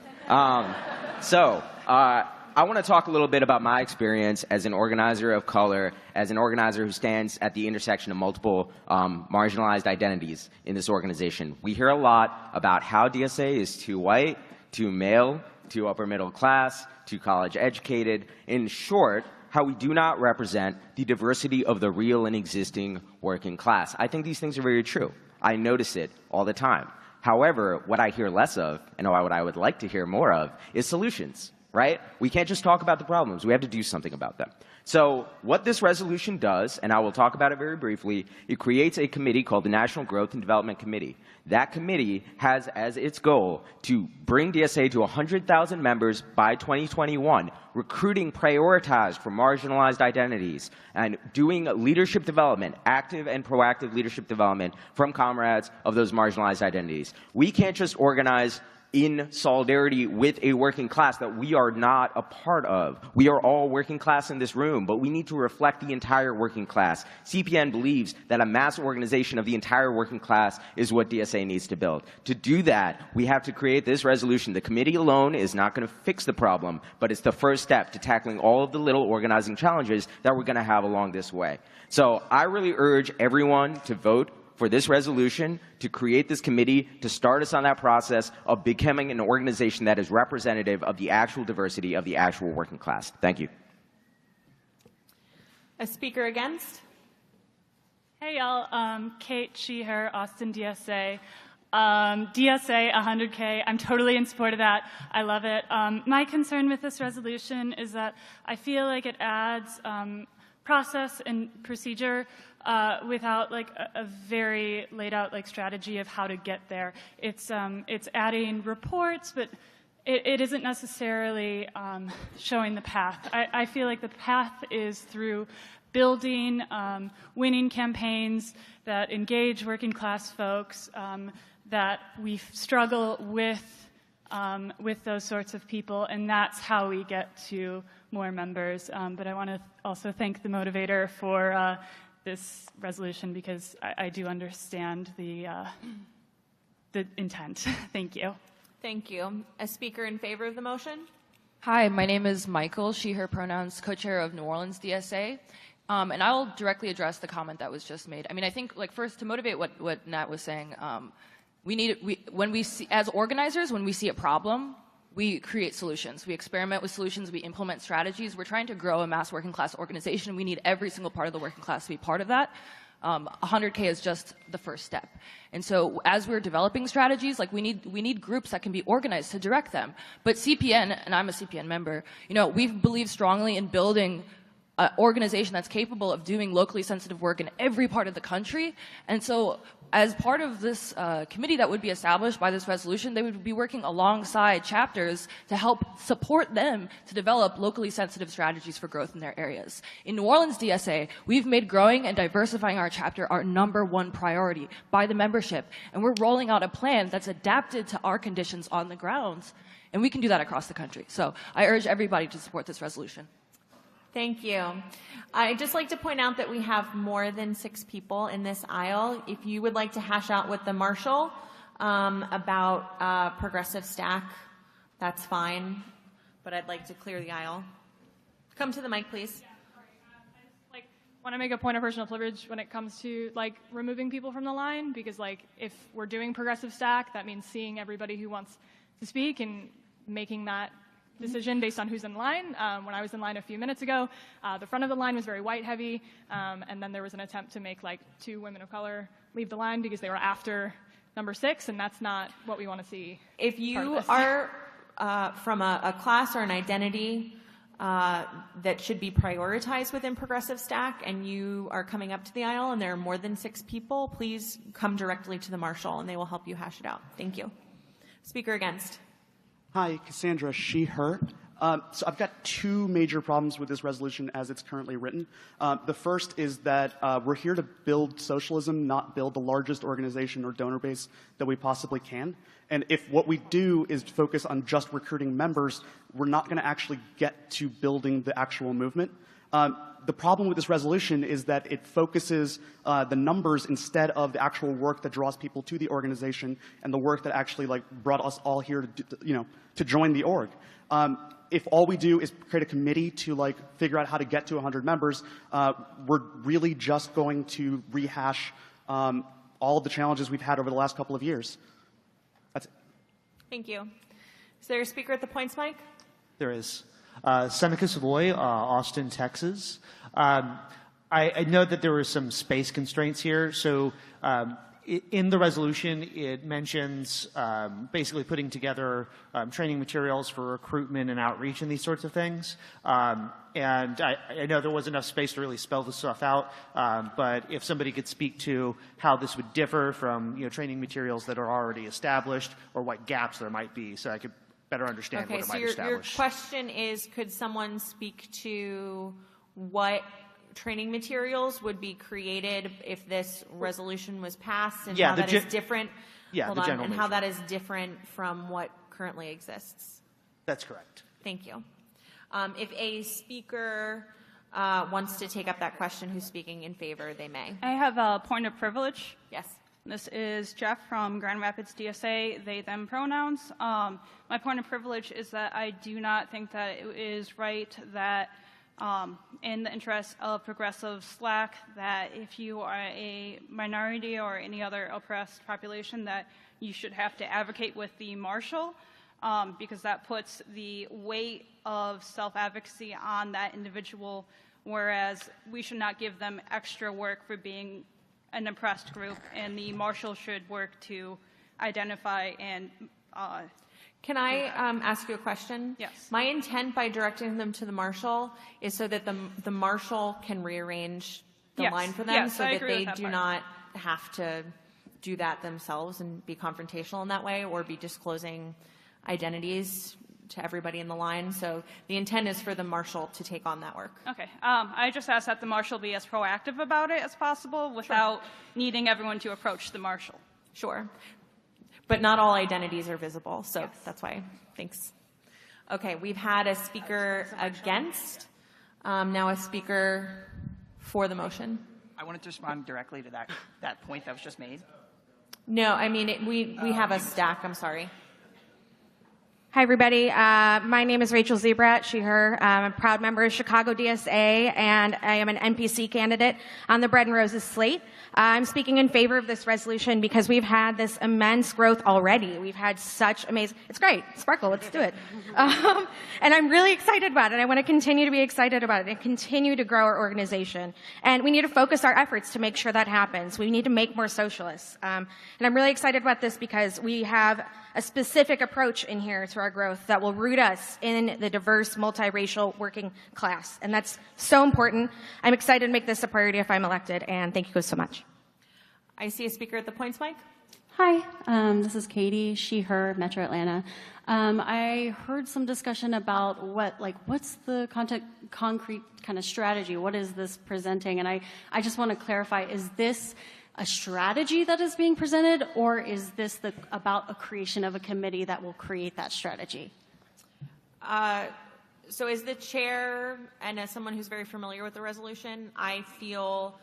I want to talk a little bit about my experience as an organizer of color, as an organizer who stands at the intersection of multiple marginalized identities in this organization. We hear a lot about how DSA is too white, too male, too upper middle class, too college educated. In short, how we do not represent the diversity of the real and existing working class. I think these things are very true. I notice it all the time. However, what I hear less of, and what I would like to hear more of, is solutions, right? We can't just talk about the problems. We have to do something about them. So what this resolution does, and I will talk about it very briefly, it creates a committee called the National Growth and Development Committee. That committee has as its goal to bring DSA to 100,000 members by 2021, recruiting prioritized for marginalized identities, and doing leadership development, active and proactive leadership development from comrades of those marginalized identities. We can't just organize in solidarity with a working class that we are not a part of. We are all working class in this room, but we need to reflect the entire working class. CPN believes that a mass organization of the entire working class is what DSA needs to build. To do that, we have to create this resolution. The committee alone is not going to fix the problem, but it's the first step to tackling all of the little organizing challenges that we're going to have along this way. So I really urge everyone to vote for this resolution, to create this committee, to start us on that process of becoming an organization that is representative of the actual diversity of the actual working class. Thank you. A speaker against? Hey, y'all. Kate, she, her, Austin, DSA. DSA 100K. I'm totally in support of that. I love it. My concern with this resolution is that I feel like it adds process and procedure without like a very laid out like strategy of how to get there. It's adding reports, but it isn't necessarily showing the path. I feel like the path is through building winning campaigns that engage working class folks, that we struggle with those sorts of people, and that's how we get to more members. But I want to also thank the motivator for this resolution, because I do understand the intent. Thank you. Thank you. A speaker in favor of the motion? Hi, my name is Michael, she, her pronouns, co-chair of New Orleans DSA. And I'll directly address the comment that was just made. I mean, I think, like, first, to motivate what Nat was saying, when we see, as organizers, when we see a problem, we create solutions. We experiment with solutions. We implement strategies. We're trying to grow a mass working class organization. We need every single part of the working class to be part of that. 100K is just the first step. And so as we're developing strategies, like we need groups that can be organized to direct them. But CPN, and I'm a CPN member, we believe strongly in building an organization that's capable of doing locally sensitive work in every part of the country. And so as part of this committee that would be established by this resolution, they would be working alongside chapters to help support them to develop locally sensitive strategies for growth in their areas. In New Orleans DSA, we've made growing and diversifying our chapter our #1 priority by the membership. And we're rolling out a plan that's adapted to our conditions on the grounds. And we can do that across the country. So I urge everybody to support this resolution. Thank you. I'd just like to point out that we have more than 6 people in this aisle. If you would like to hash out with the marshal about progressive stack, that's fine. But I'd like to clear the aisle. Come to the mic, please. Yeah, sorry. I want to make a point of personal privilege when it comes to removing people from the line, because if we're doing progressive stack, that means seeing everybody who wants to speak and making that decision based on who's in line. When I was in line a few minutes ago, the front of the line was very white heavy, and then there was an attempt to make 2 women of color leave the line because they were after number 6, and that's not what we want to see. If you are from a class or an identity that should be prioritized within Progressive Stack, and you are coming up to the aisle and there are more than 6 people, please come directly to the marshal and they will help you hash it out. Thank you. Speaker against. Hi, Cassandra, she, her. So I've got 2 major problems with this resolution as it's currently written. The first is that we're here to build socialism, not build the largest organization or donor base that we possibly can. And if what we do is focus on just recruiting members, we're not going to actually get to building the actual movement. The problem with this resolution is that it focuses the numbers instead of the actual work that draws people to the organization and the work that actually brought us all here to join the org. If all we do is create a committee to figure out how to get to 100 members, we're really just going to rehash all of the challenges we've had over the last couple of years. That's it. Thank you. Is there a speaker at the points mic? There is. Seneca Savoy, Austin, Texas. I know that there were some space constraints here, so in the resolution it mentions basically putting together training materials for recruitment and outreach and these sorts of things. And I know there wasn't enough space to really spell this stuff out, but if somebody could speak to how this would differ from training materials that are already established, or what gaps there might be, so I could better understand what it might establish. Your question is, could someone speak to what training materials would be created if this resolution was passed, and how that is different? Hold on, and how that is different from what currently exists. That's correct. Thank you. If a speaker wants to take up that question who's speaking in favor, they may. I have a point of privilege. Yes. This is Jeff from Grand Rapids DSA, they, them pronouns. My point of privilege is that I do not think that it is right that in the interest of progressive slack, that if you are a minority or any other oppressed population, that you should have to advocate with the marshal, because that puts the weight of self-advocacy on that individual, whereas we should not give them extra work for being an oppressed group, and the marshal should work to identify and Can I ask you a question? Yes. My intent by directing them to the marshal is so that the marshal can rearrange the Yes. line for them, Yes, so I that agree with they that do part. not have to do that themselves and be confrontational in that way, or be disclosing identities to everybody in the line. So the intent is for the marshal to take on that work. Okay. I just ask that the marshal be as proactive about it as possible without needing everyone to approach the marshal. Sure. But not all identities are visible, so that's why. Thanks. Okay, we've had a speaker against, now a speaker for the motion. I wanted to respond directly to that point that was just made. No, I mean, we have a stack, I'm sorry. Hi, everybody. My name is Rachel Zebrat, she, her. I'm a proud member of Chicago DSA, and I am an NPC candidate on the Bread and Roses slate. I'm speaking in favor of this resolution because we've had this immense growth already. We've had such amazing, it's great, Sparkle, let's do it. And I'm really excited about it. I want to continue to be excited about it and continue to grow our organization. And we need to focus our efforts to make sure that happens. We need to make more socialists. And I'm really excited about this because we have a specific approach in here to our growth that will root us in the diverse, multiracial working class. And that's so important. I'm excited to make this a priority if I'm elected, and thank you so much. I see a speaker at the points mic. Hi, this is Katie, she, her, Metro Atlanta. I heard some discussion about what's the concrete kind of strategy? What is this presenting? And I just want to clarify, is this a strategy that is being presented, or is this about a creation of a committee that will create that strategy? So as the chair and as someone who's very familiar with the resolution, I feel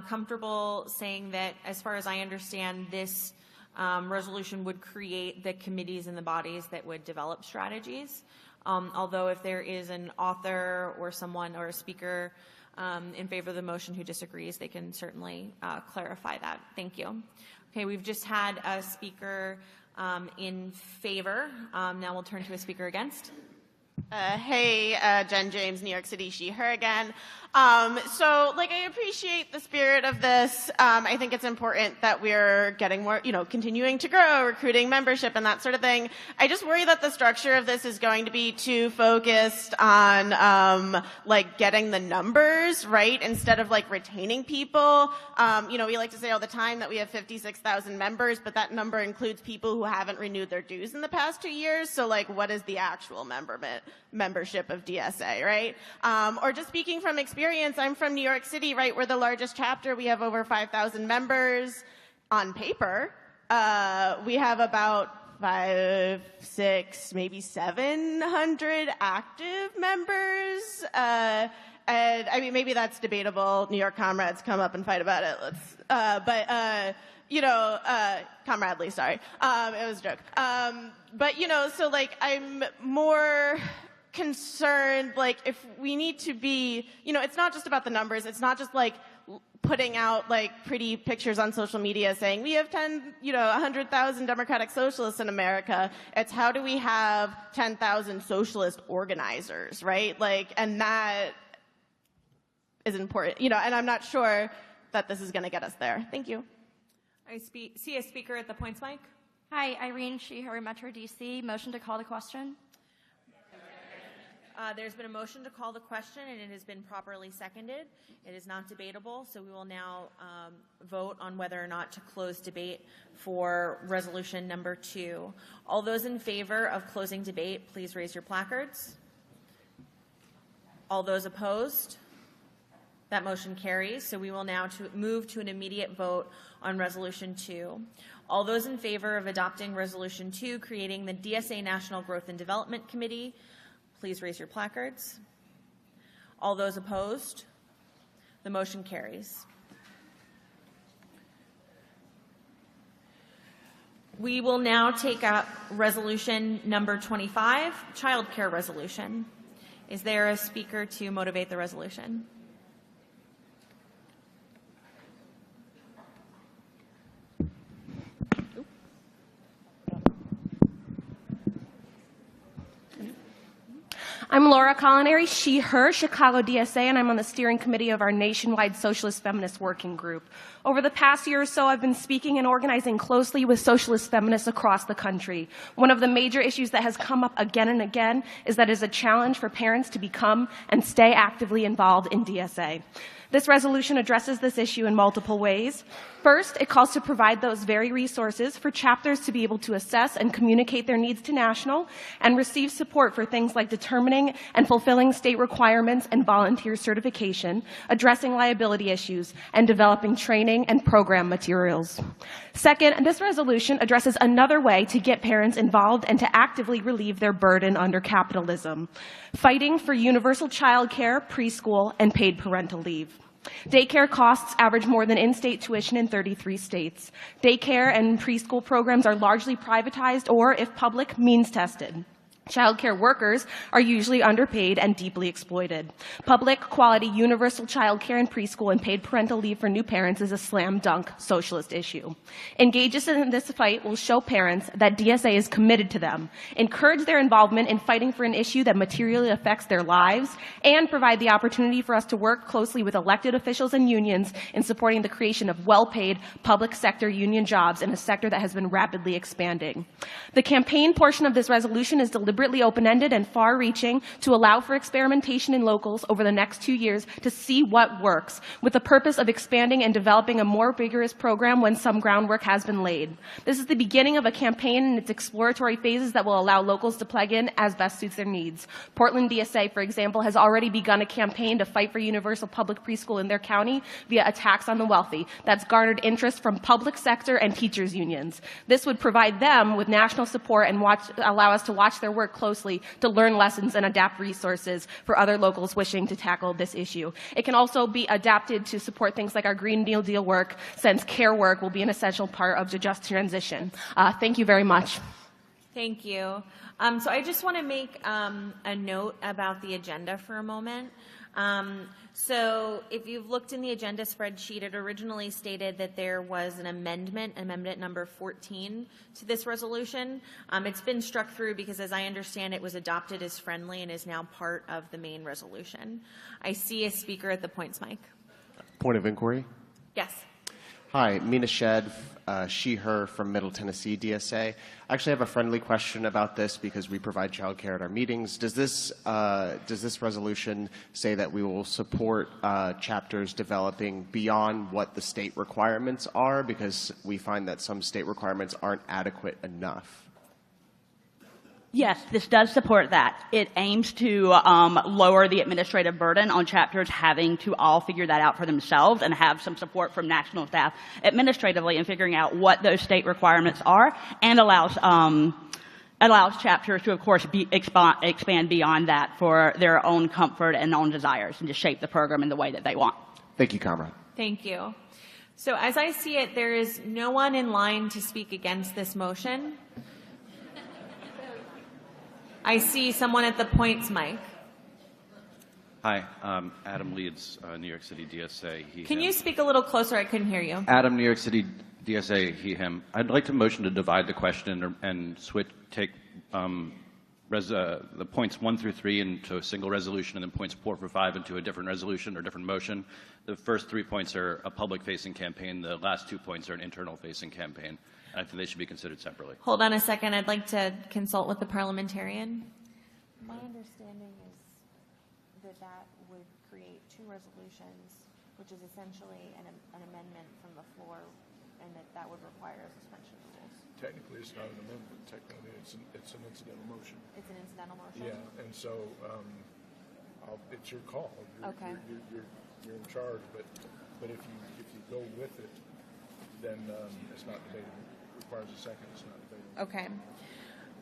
comfortable saying that, as far as I understand, this resolution would create the committees and the bodies that would develop strategies. Although if there is an author or someone or a speaker in favor of the motion who disagrees, they can certainly clarify that. Thank you. Okay, we've just had a speaker in favor. Now we'll turn to a speaker against. Hey, Jen James, New York City, she, her again. So, like, I appreciate the spirit of this. I think it's important that we're getting more, continuing to grow, recruiting membership and that sort of thing. I just worry that the structure of this is going to be too focused on, getting the numbers, right? Instead of, retaining people. We like to say all the time that we have 56,000 members, but that number includes people who haven't renewed their dues in the past 2 years. So, what is the actual membership of DSA, right? Or just speaking from experience, I'm from New York City, right? We're the largest chapter. We have over 5,000 members on paper. We have about 5, 6, maybe 700 active members. And I mean, maybe that's debatable. New York comrades come up and fight about it. Comradely, sorry. It was a joke. So I'm more concerned, if we need to be, it's not just about the numbers. It's not just putting out pretty pictures on social media saying we have 100,000 democratic socialists in America. It's how do we have 10,000 socialist organizers, right? And that is important, and I'm not sure that this is going to get us there. Thank you. I see a speaker at the points mic. Hi, Irene Sheeher, Metro DC. Motion to call the question. There's been a motion to call the question, and it has been properly seconded. It is not debatable, so we will now vote on whether or not to close debate for resolution number 2. All those in favor of closing debate, please raise your placards. All those opposed? That motion carries, so we will now move to an immediate vote on Resolution 2. All those in favor of adopting Resolution 2, creating the DSA National Growth and Development Committee, please raise your placards. All those opposed? The motion carries. We will now take up Resolution number 25, Child Care Resolution. Is there a speaker to motivate the resolution? I'm Laura Culinary, she, her, Chicago DSA, and I'm on the steering committee of our nationwide Socialist Feminist Working Group. Over the past year or so, I've been speaking and organizing closely with socialist feminists across the country. One of the major issues that has come up again and again is that it is a challenge for parents to become and stay actively involved in DSA. This resolution addresses this issue in multiple ways. First, it calls to provide those very resources for chapters to be able to assess and communicate their needs to national and receive support for things like determining and fulfilling state requirements and volunteer certification, addressing liability issues, and developing training and program materials. Second, this resolution addresses another way to get parents involved and to actively relieve their burden under capitalism, fighting for universal child care, preschool, and paid parental leave. Daycare costs average more than in-state tuition in 33 states. Daycare and preschool programs are largely privatized or, if public, means tested. Child care workers are usually underpaid and deeply exploited. Public, quality, universal child care and preschool and paid parental leave for new parents is a slam dunk socialist issue. Engages in this fight will show parents that DSA is committed to them, encourage their involvement in fighting for an issue that materially affects their lives, and provide the opportunity for us to work closely with elected officials and unions in supporting the creation of well-paid public sector union jobs in a sector that has been rapidly expanding. The campaign portion of this resolution is deliberately open-ended and far-reaching to allow for experimentation in locals over the next 2 years to see what works, with the purpose of expanding and developing a more vigorous program when some groundwork has been laid. This is the beginning of a campaign in its exploratory phases that will allow locals to plug in as best suits their needs. Portland DSA, for example, has already begun a campaign to fight for universal public preschool in their county via a tax on the wealthy. That's garnered interest from public sector and teachers unions. This would provide them with national support and allow us to watch their work closely to learn lessons and adapt resources for other locals wishing to tackle this issue. It can also be adapted to support things like our Green New Deal work, since care work will be an essential part of the just transition. Thank you very much. Thank you. So I just want to make a note about the agenda for a moment. So if you've looked in the agenda spreadsheet, it originally stated that there was an amendment number 14 to this resolution. It's been struck through because, as I understand, it was adopted as friendly and is now part of the main resolution. I see a speaker at the points mic. Point of inquiry. Yes. Hi, Mina Shed, she, her from Middle Tennessee DSA. I actually have a friendly question about this because we provide childcare at our meetings. Does this resolution say that we will support chapters developing beyond what the state requirements are, because we find that some state requirements aren't adequate enough? Yes, this does support that. It aims to lower the administrative burden on chapters having to all figure that out for themselves and have some support from national staff administratively in figuring out what those state requirements are, and allows chapters to, of course, expand beyond that for their own comfort and own desires, and to shape the program in the way that they want. Thank you, Comrade. Thank you. So as I see it, there is no one in line to speak against this motion. I see someone at the points mic. Hi, Adam Leeds, New York City DSA. Can you speak a little closer? I couldn't hear you. Adam, New York City DSA, he, him. I'd like to motion to divide the question and take the points 1 through 3 into a single resolution, and then points 4 through 5 into a different resolution or different motion. The first 3 points are a public-facing campaign. The last 2 points are an internal-facing campaign. I think they should be considered separately. Hold on a second. I'd like to consult with the parliamentarian. My understanding is that that would create 2 resolutions, which is essentially an amendment from the floor, and that would require a suspension of rules. Technically, it's not an amendment. Technically, it's an incidental motion. It's an incidental motion? Yeah, and so it's your call. You're in charge, but if you go with it, then it's not debatable. It requires a second. It's not debatable. Okay.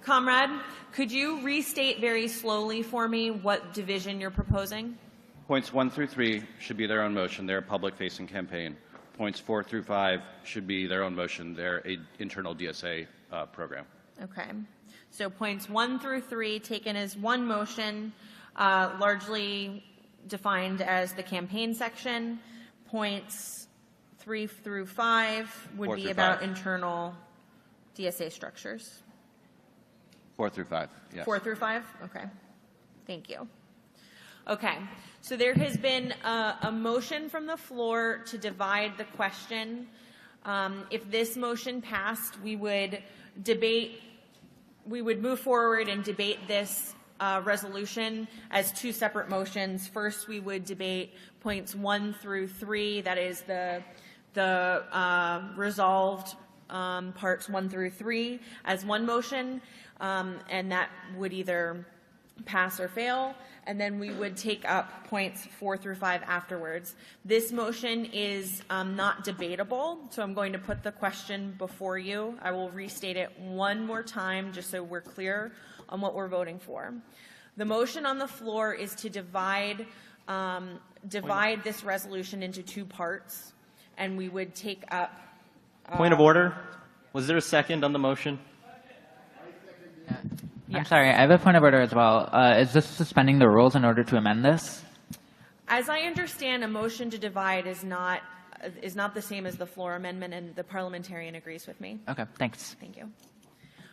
Comrade, could you restate very slowly for me what division you're proposing? Points 1 through 3 should be their own motion. They're a public-facing campaign. Points 4 through 5 should be their own motion. They're an internal DSA program. Okay. So points 1 through 3 taken as one motion, largely defined as the campaign section. Points 3 through 5 would be about internal DSA structures. 4 through 5, yes. 4 through 5? Okay. Thank you. Okay. So there has been a motion from the floor to divide the question. If this motion passed, we would move forward and debate this resolution as 2 separate motions. First, we would debate points 1 through 3, that is the resolved parts 1 through 3 as one motion, and that would either pass or fail, and then we would take up points 4 through 5 afterwards. This motion is not debatable, so I'm going to put the question before you. I will restate it one more time just so we're clear on what we're voting for. The motion on the floor is to divide this resolution into 2 parts, and we would take up... Point of order. Was there a second on the motion? I'm sorry, I have a point of order as well. Is this suspending the rules in order to amend this? As I understand, a motion to divide is not the same as the floor amendment, and the parliamentarian agrees with me. Okay, thanks. Thank you.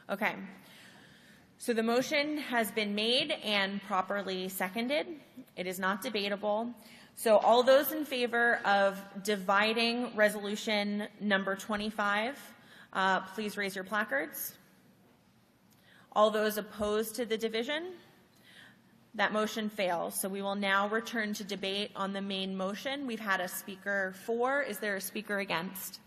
Okay. So the motion has been made and properly seconded. It is not debatable. So all those in favor of dividing resolution number 25, please raise your placards. All those opposed to the division? That motion fails. So we will now return to debate on the main motion. We've had a speaker for. Is there a speaker against?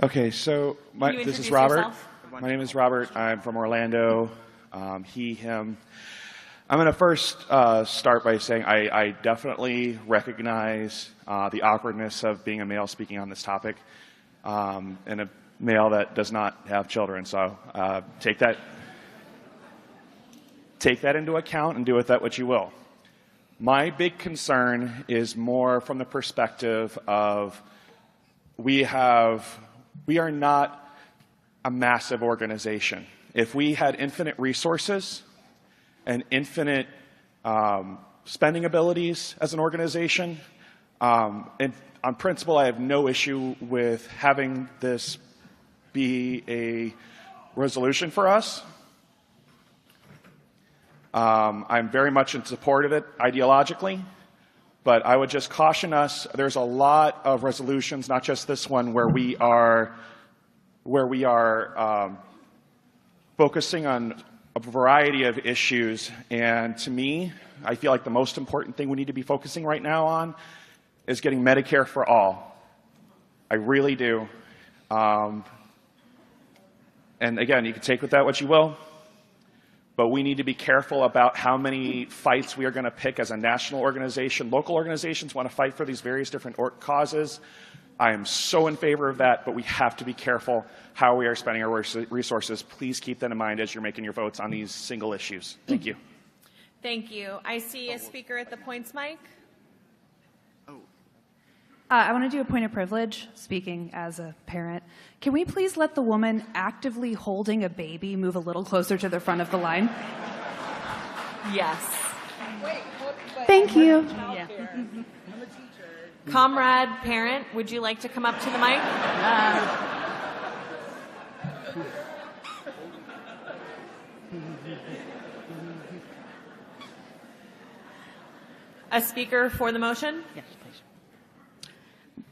Okay, so this is Robert. Yourself? My name is Robert. I'm from Orlando. He, him. I'm going to first start by saying I definitely recognize the awkwardness of being a male speaking on this topic, and a male that does not have children. So take that into account and do with that what you will. My big concern is more from the perspective of we are not a massive organization. If we had infinite resources and infinite spending abilities as an organization, and on principle, I have no issue with having this be a resolution for us. I'm very much in support of it ideologically, but I would just caution us, there's a lot of resolutions, not just this one, where we are focusing on a variety of issues. And to me, I feel like the most important thing we need to be focusing right now on is getting Medicare for all. I really do. And again, you can take with that what you will, but we need to be careful about how many fights we are going to pick as a national organization. Local organizations want to fight for these various different causes. I am so in favor of that, but we have to be careful how we are spending our resources. Please keep that in mind as you're making your votes on these single issues. Thank you. Thank you. I see a speaker at the points mic. I want to do a point of privilege, speaking as a parent. Can we please let the woman actively holding a baby move a little closer to the front of the line? Yes. Thank you. Yeah. Comrade parent, would you like to come up to the mic? A speaker for the motion? Yes, please.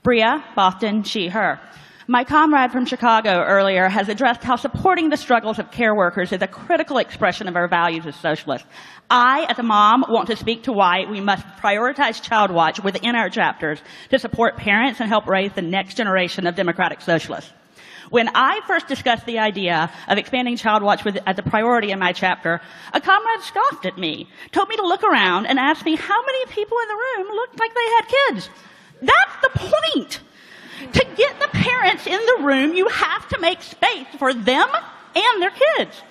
Bria, Boston, she, her. My comrade from Chicago earlier has addressed how supporting the struggles of care workers is a critical expression of our values as socialists. I, as a mom, want to speak to why we must prioritize Child Watch within our chapters to support parents and help raise the next generation of democratic socialists. When I first discussed the idea of expanding Child Watch as a priority in my chapter, a comrade scoffed at me, told me to look around, and asked me how many people in the room looked like they had kids. That's the point. To get the parents in the room, you have to make space for them and their kids.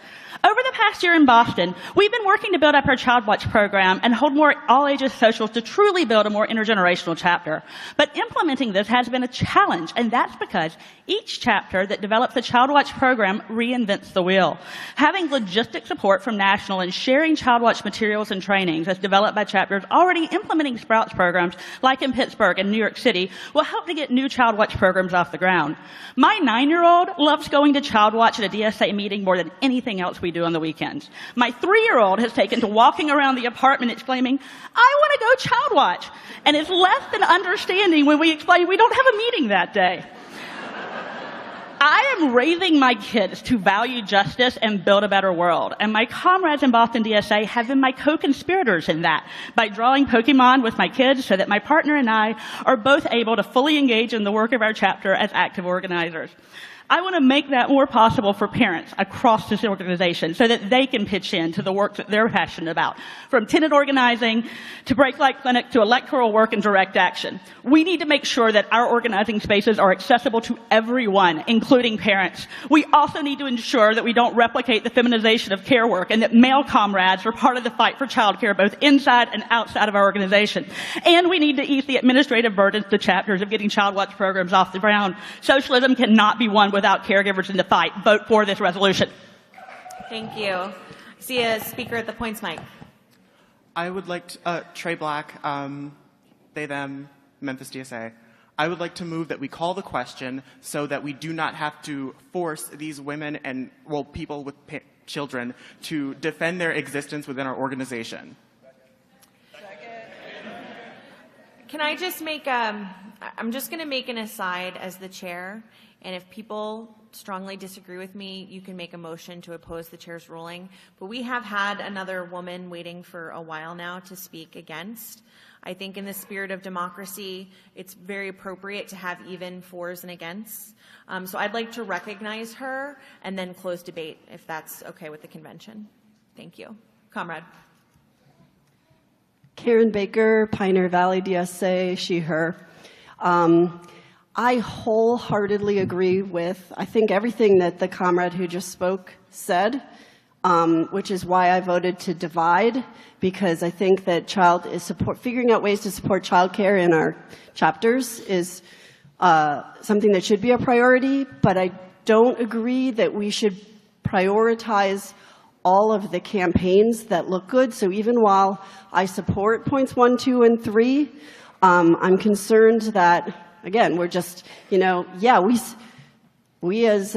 Over the past year in Boston, we've been working to build up our Child Watch program and hold more all-ages socials to truly build a more intergenerational chapter. But implementing this has been a challenge, and that's because each chapter that develops a Child Watch program reinvents the wheel. Having logistic support from national and sharing Child Watch materials and trainings as developed by chapters already implementing Sprouts programs, like in Pittsburgh and New York City, will help to get new Child Watch programs off the ground. My 9-year-old loves going to Child Watch at a DSA meeting more than anything else we do on the weekends. My 3-year-old has taken to walking around the apartment exclaiming, "I want to go Child Watch," and is less than understanding when we explain we don't have a meeting that day. I am raising my kids to value justice and build a better world, and my comrades in Boston DSA have been my co-conspirators in that by drawing Pokemon with my kids so that my partner and I are both able to fully engage in the work of our chapter as active organizers. I want to make that more possible for parents across this organization so that they can pitch in to the work that they're passionate about, from tenant organizing to Break Light Clinic to electoral work and direct action. We need to make sure that our organizing spaces are accessible to everyone, including parents. We also need to ensure that we don't replicate the feminization of care work and that male comrades are part of the fight for childcare both inside and outside of our organization. And we need to ease the administrative burdens to chapters of getting Child Watch programs off the ground. Socialism cannot be won without caregivers in the fight. Vote for this resolution. Thank you. I see a speaker at the points mic. I would like to, Trey Black, they, them, Memphis DSA. I would like to move that we call the question so that we do not have to force these women and, well, people with children to defend their existence within our organization. Can I just make, I'm just going to make an aside as the chair, and if people strongly disagree with me, you can make a motion to oppose the chair's ruling. But we have had another woman waiting for a while now to speak against. I think in the spirit of democracy, it's very appropriate to have even fors and againsts. So I'd like to recognize her and then close debate, if that's okay with the convention. Thank you. Comrade. Karen Baker, Pioneer Valley DSA, she, her. I wholeheartedly agree with, I think, everything that the comrade who just spoke said, which is why I voted to divide, because I think that figuring out ways to support childcare in our chapters is something that should be a priority, but I don't agree that we should prioritize all of the campaigns that look good. So even while I support points 1, 2, and 3, I'm concerned that, again, we're just, we as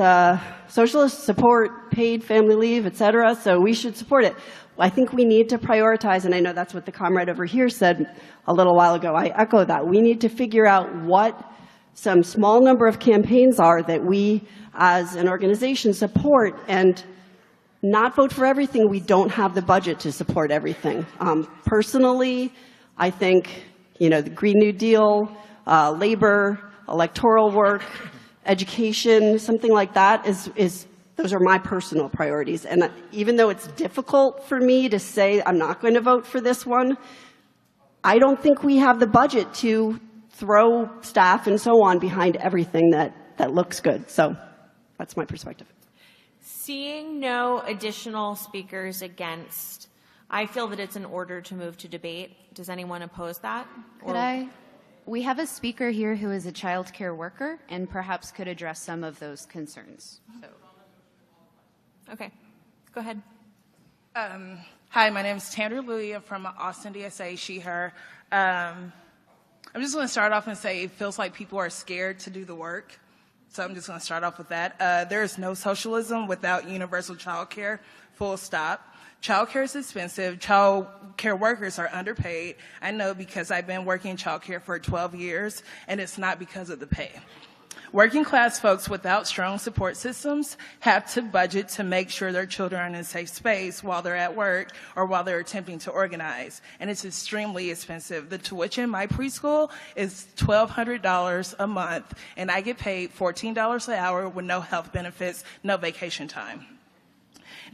socialists support paid family leave, et cetera, so we should support it. I think we need to prioritize, and I know that's what the comrade over here said a little while ago. I echo that. We need to figure out what some small number of campaigns are that we as an organization support, and not vote for everything. We don't have the budget to support everything. Personally, I think, the Green New Deal, labor, electoral work, education, something like that those are my personal priorities. And even though it's difficult for me to say I'm not going to vote for this one, I don't think we have the budget to throw staff and so on behind everything that looks good. So that's my perspective. Seeing no additional speakers against, I feel that it's in order to move to debate. Does anyone oppose that? We have a speaker here who is a child care worker and perhaps could address some of those concerns. Okay, go ahead. Hi, my name is Tandra Louie. I'm from Austin DSA, she, her. I'm just going to start off and say it feels like people are scared to do the work. So I'm just going to start off with that. There is no socialism without universal child care, full stop. Child care is expensive. Child care workers are underpaid. I know because I've been working in child care for 12 years, and it's not because of the pay. Working class folks without strong support systems have to budget to make sure their children are in a safe space while they're at work or while they're attempting to organize. And it's extremely expensive. The tuition in my preschool is $1,200 a month, and I get paid $14 an hour with no health benefits, no vacation time.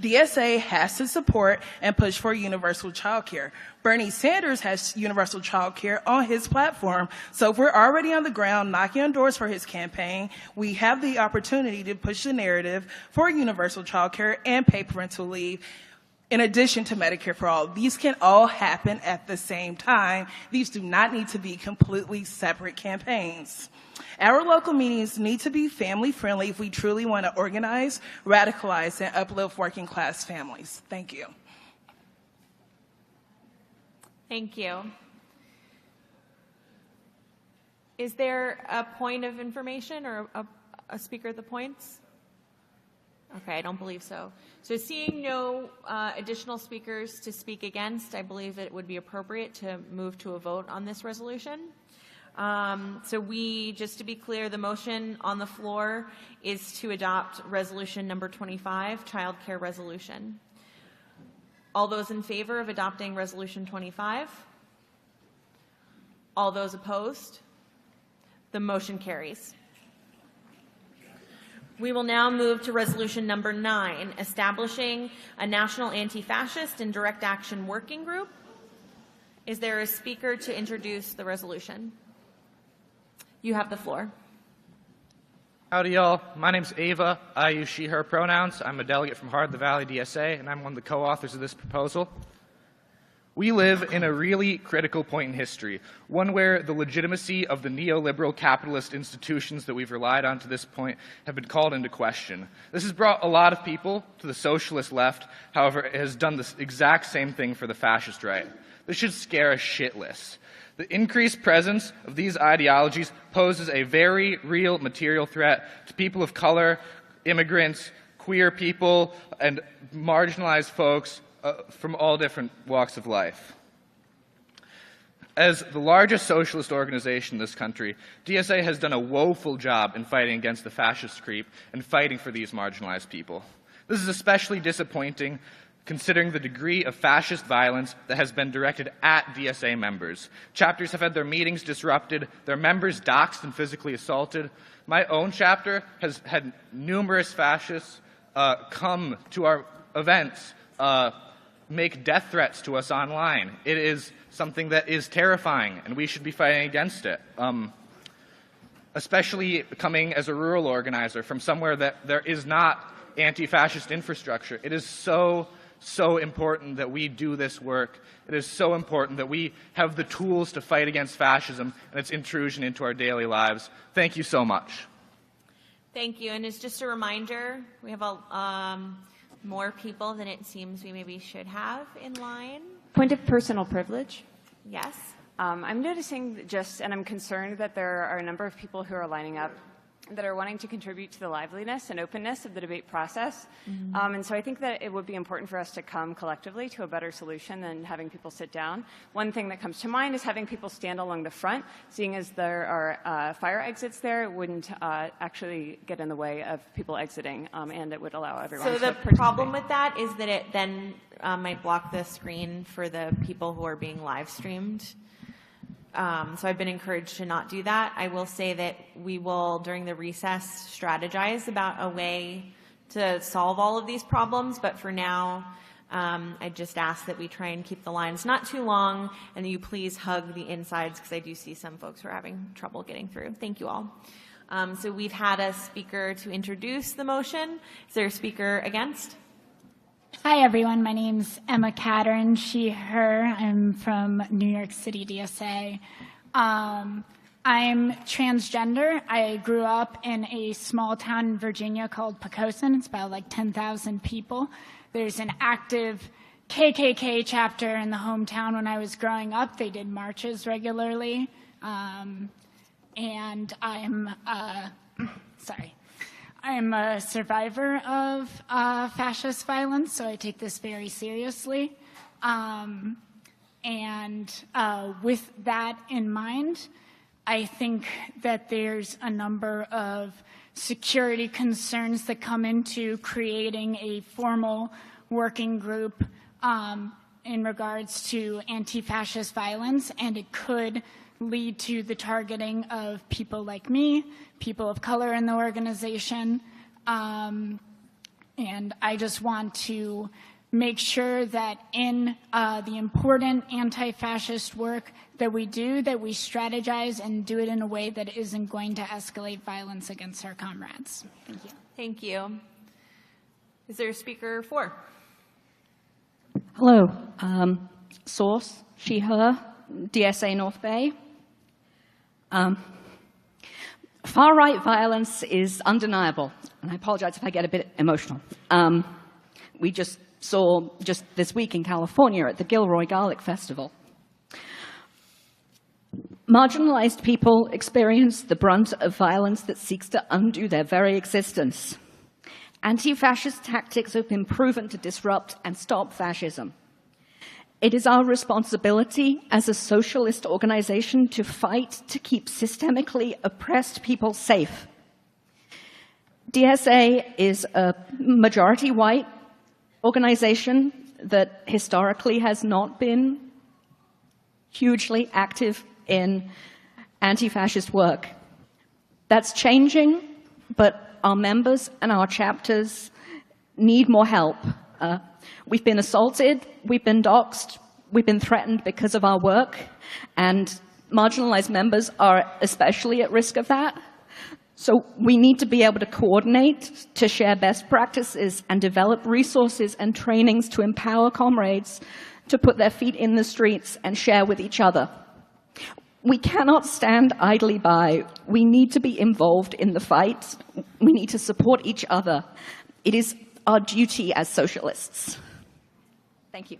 DSA has to support and push for universal child care. Bernie Sanders has universal child care on his platform. So if we're already on the ground knocking on doors for his campaign, we have the opportunity to push the narrative for universal child care and paid parental leave in addition to Medicare for all. These can all happen at the same time. These do not need to be completely separate campaigns. Our local meetings need to be family friendly if we truly want to organize, radicalize, and uplift working class families. Thank you. Thank you. Is there a point of information or a speaker at the points? Okay, I don't believe so. So seeing no additional speakers to speak against, I believe it would be appropriate to move to a vote on this resolution. So just to be clear, the motion on the floor is to adopt resolution number 25, child care resolution. All those in favor of adopting resolution 25? All those opposed? The motion carries. We will now move to resolution number 9, establishing a national anti-fascist and direct action working group. Is there a speaker to introduce the resolution? You have the floor. Howdy, y'all. My name's Ava. I use she, her pronouns. I'm a delegate from Heart of the Valley DSA, and I'm one of the co-authors of this proposal. We live in a really critical point in history, one where the legitimacy of the neoliberal capitalist institutions that we've relied on to this point have been called into question. This has brought a lot of people to the socialist left. However, it has done the exact same thing for the fascist right. This should scare us shitless. The increased presence of these ideologies poses a very real material threat to people of color, immigrants, queer people, and marginalized folks from all different walks of life. As the largest socialist organization in this country, DSA has done a woeful job in fighting against the fascist creep and fighting for these marginalized people. This is especially disappointing considering the degree of fascist violence that has been directed at DSA members. Chapters have had their meetings disrupted, their members doxxed and physically assaulted. My own chapter has had numerous fascists come to our events, make death threats to us online. It is something that is terrifying, and we should be fighting against it. Especially coming as a rural organizer from somewhere that there is not anti-fascist infrastructure. It is so so important that we do this work. It is so important that we have the tools to fight against fascism and its intrusion into our daily lives. Thank you so much. Thank you. And it's just a reminder, we have more people than it seems we maybe should have in line. Point of personal privilege. Yes. I'm noticing and I'm concerned that there are a number of people who are lining up that are wanting to contribute to the liveliness and openness of the debate process. And so I think that it would be important for us to come collectively to a better solution than having people sit down. One thing that comes to mind is having people stand along the front, seeing as there are fire exits there, it wouldn't actually get in the way of people exiting, and it would allow everyone to So the participate. problem with that is that it then might block the screen for the people who are being live streamed. So I've been encouraged to not do that. I will say that we will, during the recess, strategize about a way to solve all of these problems. But for now, I just ask that we try and keep the lines not too long, and you please hug the insides, because I do see some folks who are having trouble getting through. Thank you all. So we've had a speaker to introduce the motion. Is there a speaker against? Hi, everyone. My name's Emma Cattern, she, her. I'm from New York City, DSA. I'm transgender. I grew up in a small town in Virginia called Poquoson. It's about like 10,000 people. There's an active KKK chapter in the hometown when I was growing up. They did marches regularly. And I'm a survivor of fascist violence, so I take this very seriously. With that in mind, I think that there's a number of security concerns that come into creating a formal working group in regards to anti-fascist violence, and it could lead to the targeting of people like me, people of color in the organization. And I just want to make sure that in the important anti-fascist work that we do, that we strategize and do it in a way that isn't going to escalate violence against our comrades. Thank you. Thank you. Is there a speaker 4? Hello. Source, she, her, DSA North Bay. Far-right violence is undeniable, and I apologize if I get a bit emotional. We just saw this week in California at the Gilroy Garlic Festival. Marginalized people experience the brunt of violence that seeks to undo their very existence. Anti-fascist tactics have been proven to disrupt and stop fascism. It is our responsibility as a socialist organization to fight to keep systemically oppressed people safe. DSA is a majority white organization that historically has not been hugely active in anti-fascist work. That's changing, but our members and our chapters need more help. We've been assaulted, we've been doxxed, we've been threatened because of our work, and marginalized members are especially at risk of that. So we need to be able to coordinate, to share best practices, and develop resources and trainings to empower comrades to put their feet in the streets and share with each other. We cannot stand idly by. We need to be involved in the fight. We need to support each other. It is our duty as socialists. Thank you.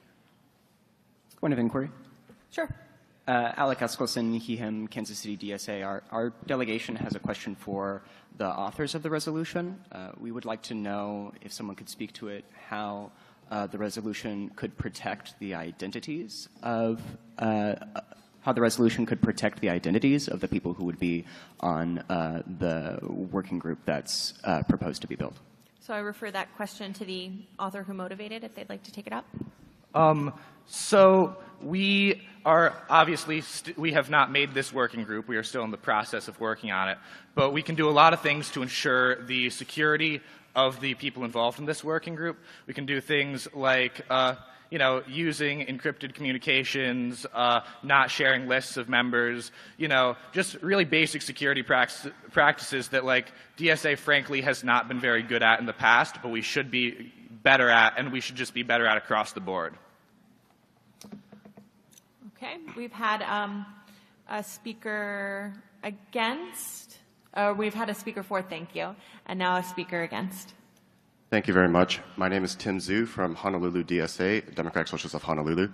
Point of inquiry. Sure. Alec Eskelson, he, him, Kansas City DSA. Our delegation has a question for the authors of the resolution. We would like to know, if someone could speak to it, how the resolution could protect the identities of the people who would be on the working group that's proposed to be built. So I refer that question to the author who motivated, if they'd like to take it up. So we are obviously, we have not made this working group. We are still in the process of working on it. But we can do a lot of things to ensure the security of the people involved in this working group. We can do things like using encrypted communications, not sharing lists of members, just really basic security practices that DSA frankly has not been very good at in the past, but we should be better at, and we should just be better at across the board. Okay, we've had a speaker against, we've had a speaker for, thank you, and now a speaker against. Thank you very much. My name is Tim Zhu from Honolulu DSA, Democratic Socialists of Honolulu.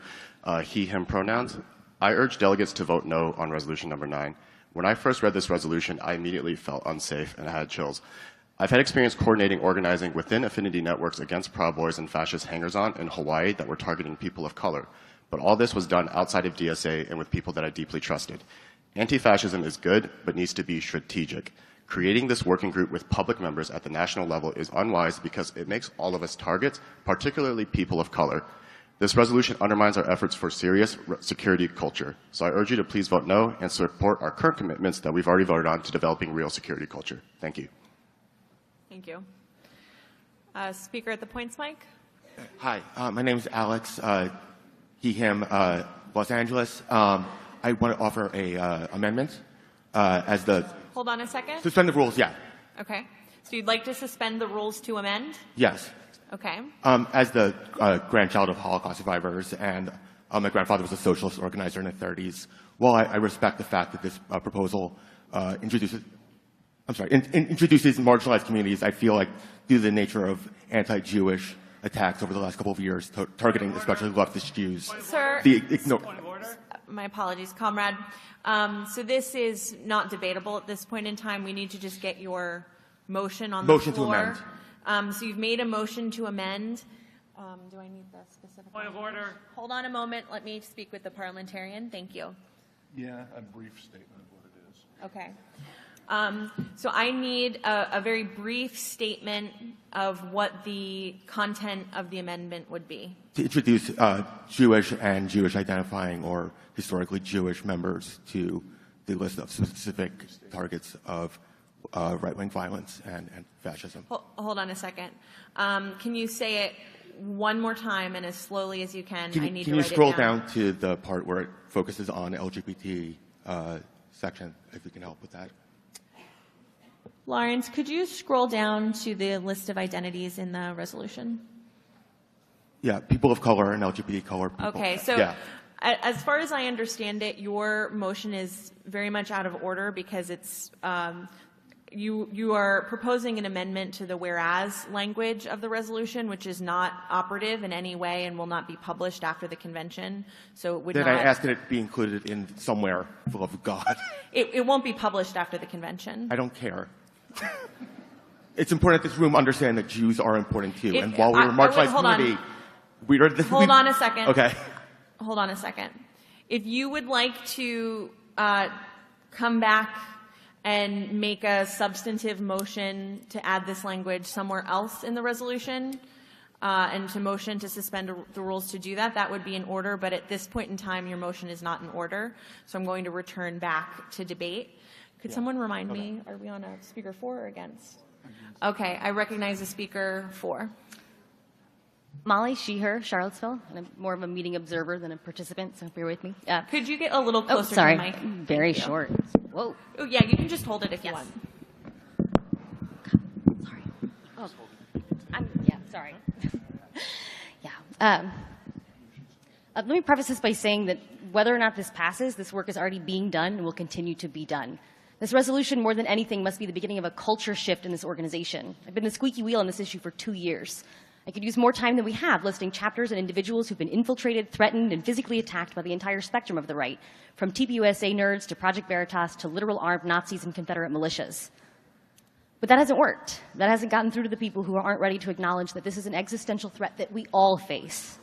He, him pronouns. I urge delegates to vote no on resolution number 9. When I first read this resolution, I immediately felt unsafe and I had chills. I've had experience coordinating organizing within affinity networks against Proud Boys and fascist hangers-on in Hawaii that were targeting people of color. But all this was done outside of DSA and with people that I deeply trusted. Anti-fascism is good, but needs to be strategic. Creating this working group with public members at the national level is unwise because it makes all of us targets, particularly people of color. This resolution undermines our efforts for serious security culture. So I urge you to please vote no and support our current commitments that we've already voted on to developing real security culture. Thank you. Thank you. Speaker at the points mic. Hi, my name is Alex, he, him, Los Angeles. I want to offer a amendment as the... Hold on a second. Suspend the rules, yeah. Okay. So you'd like to suspend the rules to amend? Yes. Okay. As the grandchild of Holocaust survivors, and my grandfather was a socialist organizer in the 30s, while I respect the fact that this proposal introduces marginalized communities, I feel like due to the nature of anti-Jewish attacks over the last couple of years, targeting especially leftist Jews. Sir, my apologies, comrade. So this is not debatable at this point in time. We need to just get your motion on the floor. Motion to amend. So you've made a motion to amend. Do I need the specific? Point of order. Hold on a moment. Let me speak with the parliamentarian. Thank you. Yeah, a brief statement of what it is. Okay. So I need a very brief statement of what the content of the amendment would be. To introduce Jewish and Jewish identifying or historically Jewish members to the list of specific targets of right-wing violence and fascism. Hold on a second. Can you say it one more time and as slowly as you can? I need to write it down. Can you scroll down to the part where it focuses on LGBT section, if you can help with that? Lawrence, could you scroll down to the list of identities in the resolution? Yeah, people of color and LGBT color people. Okay, so yeah. As far as I understand it, your motion is very much out of order because it's you are proposing an amendment to the whereas language of the resolution, which is not operative in any way and will not be published after the convention. So it would Then not. I asked that it be included in somewhere, for the love of God. It won't be published after the convention. I don't care. It's important that this room understand that Jews are important too. And while we're a marginalized community, we are... Hold on a second. Okay. Hold on a second. If you would like to come back and make a substantive motion to add this language somewhere else in the resolution and to motion to suspend the rules to do that, that would be in order. But at this point in time, your motion is not in order. So I'm going to return back to debate. Could someone remind me, are we on a speaker for or against? Okay, I recognize the speaker for. Molly, she, her, Charlottesville, and I'm more of a meeting observer than a participant, so bear with me. Could you get a little closer sorry. to the mic? Very short. Whoa. Oh, yeah, you can just hold it if you want. Sorry. Oh, yeah, sorry. Yeah. Let me preface this by saying that whether or not this passes, this work is already being done and will continue to be done. This resolution, more than anything, must be the beginning of a culture shift in this organization. I've been the squeaky wheel on this issue for 2 years. I could use more time than we have listing chapters and individuals who've been infiltrated, threatened, and physically attacked by the entire spectrum of the right, from TPUSA nerds to Project Veritas to literal armed Nazis and Confederate militias. But that hasn't worked. That hasn't gotten through to the people who aren't ready to acknowledge that this is an existential threat that we all face.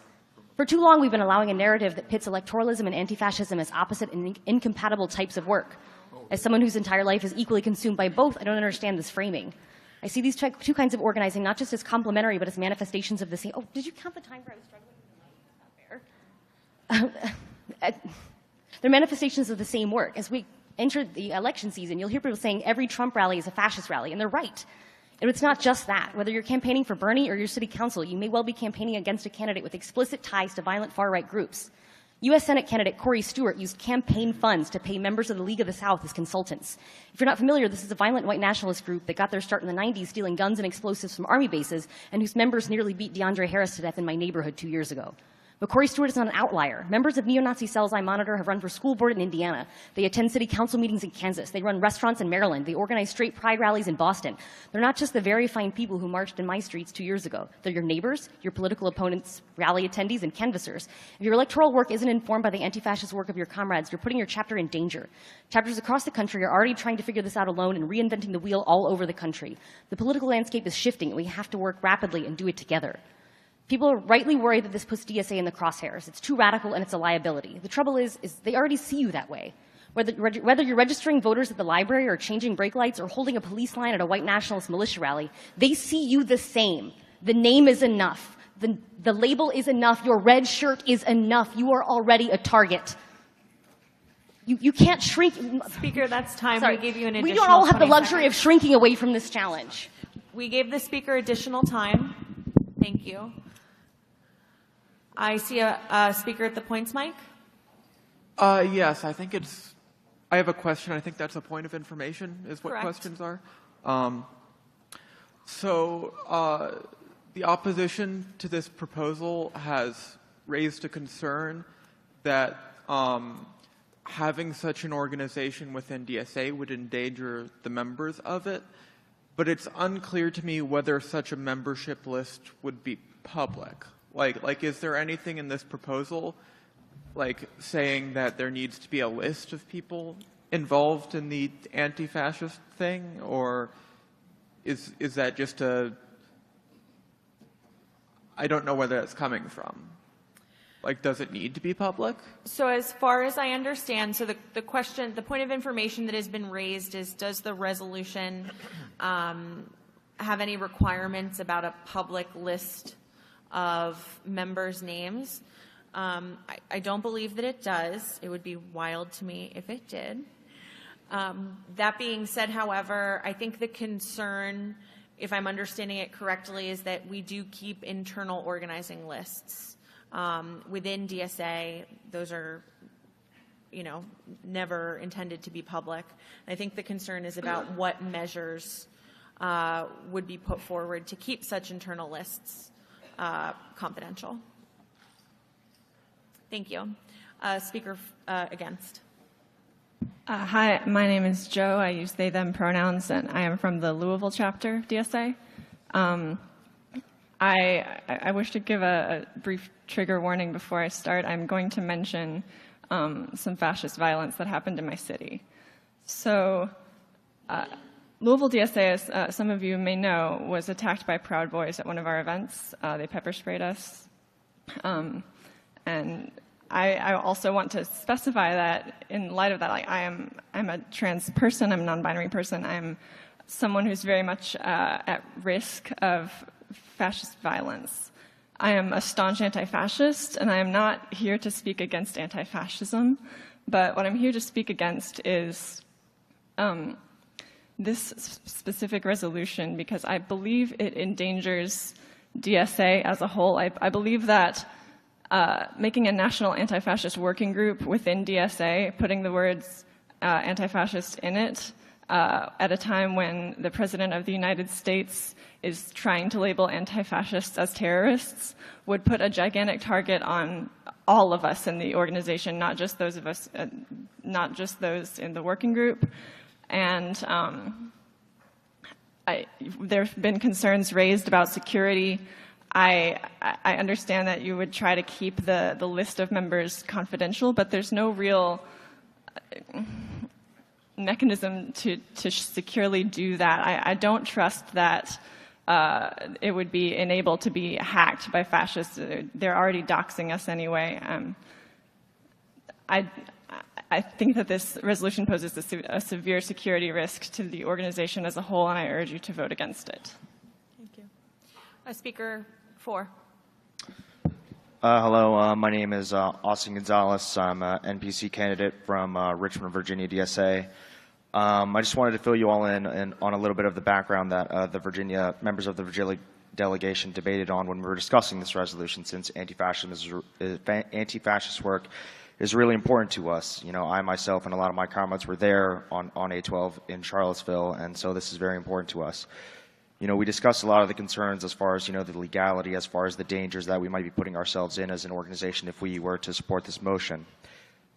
For too long, we've been allowing a narrative that pits electoralism and anti-fascism as opposite and incompatible types of work. As someone whose entire life is equally consumed by both, I don't understand this framing. I see these two kinds of organizing not just as complementary, but as manifestations of the same. Oh, did you count the time where I was struggling with the mic? It's not fair. They're manifestations of the same work. As we enter the election season, you'll hear people saying every Trump rally is a fascist rally, and they're right. And it's not just that. Whether you're campaigning for Bernie or your city council, you may well be campaigning against a candidate with explicit ties to violent far-right groups. U.S. Senate candidate Corey Stewart used campaign funds to pay members of the League of the South as consultants. If you're not familiar, this is a violent white nationalist group that got their start in the 90s stealing guns and explosives from army bases and whose members nearly beat DeAndre Harris to death in my neighborhood 2 years ago. But Corey Stewart is not an outlier. Members of neo-Nazi cells I monitor have run for school board in Indiana. They attend city council meetings in Kansas. They run restaurants in Maryland. They organize straight pride rallies in Boston. They're not just the very fine people who marched in my streets 2 years ago. They're your neighbors, your political opponents, rally attendees, and canvassers. If your electoral work isn't informed by the anti-fascist work of your comrades, you're putting your chapter in danger. Chapters across the country are already trying to figure this out alone and reinventing the wheel all over the country. The political landscape is shifting, and we have to work rapidly and do it together. People are rightly worried that this puts DSA in the crosshairs. It's too radical and it's a liability. The trouble is they already see you that way. Whether you're registering voters at the library or changing brake lights or holding a police line at a white nationalist militia rally, they see you the same. The name is enough. The label is enough. Your red shirt is enough. You are already a target. You can't shrink. Speaker, that's time. Sorry. We gave you an additional We don't all have the 20 luxury seconds. of shrinking away from this challenge. We gave the speaker additional time. Thank you. I see a speaker at the points mic. Yes, I think I have a question. I think that's a point of information is what Correct. questions are. The opposition to this proposal has raised a concern that having such an organization within DSA would endanger the members of it, but it's unclear to me whether such a membership list would be public. Like, is there anything in this proposal, like, saying that there needs to be a list of people involved in the anti-fascist thing, or is that just I don't know where that's coming from. Like, does it need to be public? So as far as I understand, so the question, the point of information that has been raised is, does the resolution have any requirements about a public list of members' names? I don't believe that it does. It would be wild to me if it did. That being said, however, I think the concern, if I'm understanding it correctly, is that we do keep internal organizing lists. Within DSA, those are, never intended to be public. I think the concern is about what measures would be put forward to keep such internal lists confidential. Thank you. Speaker against. Hi, my name is Joe. I use they, them pronouns, and I am from the Louisville chapter of DSA. I wish to give a brief trigger warning before I start. I'm going to mention some fascist violence that happened in my city. So, Louisville DSA, as some of you may know, was attacked by Proud Boys at one of our events. They pepper sprayed us. And I also want to specify that in light of that, I'm a trans person, I'm a non-binary person, I'm someone who's very much at risk of fascist violence. I am a staunch anti-fascist, and I am not here to speak against anti-fascism, but what I'm here to speak against is this specific resolution, because I believe it endangers DSA as a whole. I believe that making a national anti-fascist working group within DSA, putting the words anti-fascist in it, at a time when the President of the United States is trying to label anti-fascists as terrorists, would put a gigantic target on all of us in the organization, not just those of us, not just those in the working group. And there have been concerns raised about security. I understand that you would try to keep the list of members confidential, but there's no real mechanism to securely do that. I don't trust that it would be enabled to be hacked by fascists. They're already doxing us anyway. I think that this resolution poses a severe security risk to the organization as a whole, and I urge you to vote against it. Thank you. Speaker 4. Hello, my name is Austin Gonzalez. I'm an NPC candidate from Richmond, Virginia, DSA. I just wanted to fill you all in on a little bit of the background that the members of the Virginia delegation debated on when we were discussing this resolution, since anti-fascist work is really important to us. You know, I myself and a lot of my comrades were there on A12 in Charlottesville, and so this is very important to us. You know, we discussed a lot of the concerns as far as, you know, the legality, as far as the dangers that we might be putting ourselves in as an organization if we were to support this motion.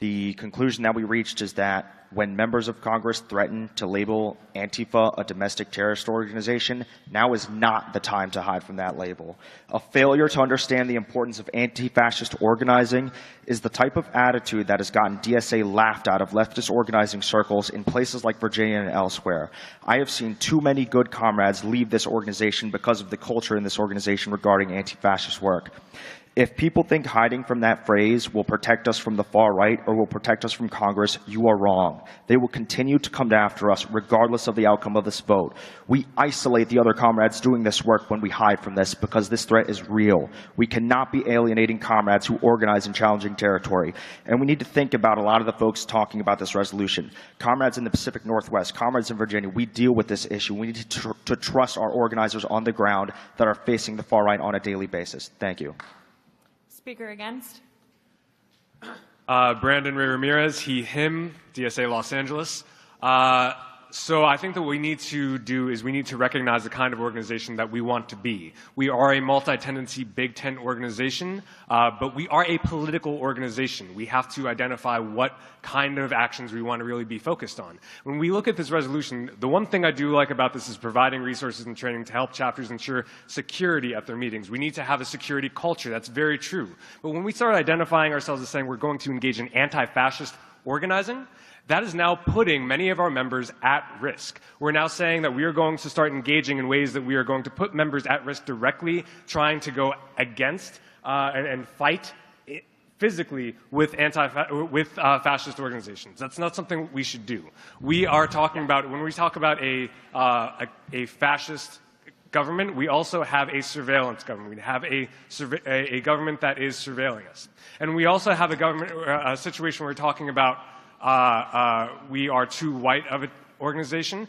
The conclusion that we reached is that when members of Congress threaten to label Antifa a domestic terrorist organization, now is not the time to hide from that label. A failure to understand the importance of anti-fascist organizing is the type of attitude that has gotten DSA laughed out of leftist organizing circles in places like Virginia and elsewhere. I have seen too many good comrades leave this organization because of the culture in this organization regarding anti-fascist work. If people think hiding from that phrase will protect us from the far right or will protect us from Congress, you are wrong. They will continue to come after us regardless of the outcome of this vote. We isolate the other comrades doing this work when we hide from this because this threat is real. We cannot be alienating comrades who organize in challenging territory. And we need to think about a lot of the folks talking about this resolution. Comrades in the Pacific Northwest, comrades in Virginia, we deal with this issue. We need to trust our organizers on the ground that are facing the far right on a daily basis. Thank you. Speaker against? Brandon Ray Ramirez, he, him, DSA Los Angeles. So I think that what we need to do is we need to recognize the kind of organization that we want to be. We are a multi-tendency Big Tent organization, but we are a political organization. We have to identify what kind of actions we want to really be focused on. When we look at this resolution, the one thing I do like about this is providing resources and training to help chapters ensure security at their meetings. We need to have a security culture. That's very true. But when we start identifying ourselves as saying we're going to engage in anti-fascist organizing, that is now putting many of our members at risk. We're now saying that we are going to start engaging in ways that we are going to put members at risk directly, trying to go against and fight physically with fascist organizations. That's not something we should do. We are talking about, when we talk about a fascist government, we also have a surveillance government. We have a government that is surveilling us. And we also have a situation where we're talking about we are too white of an organization.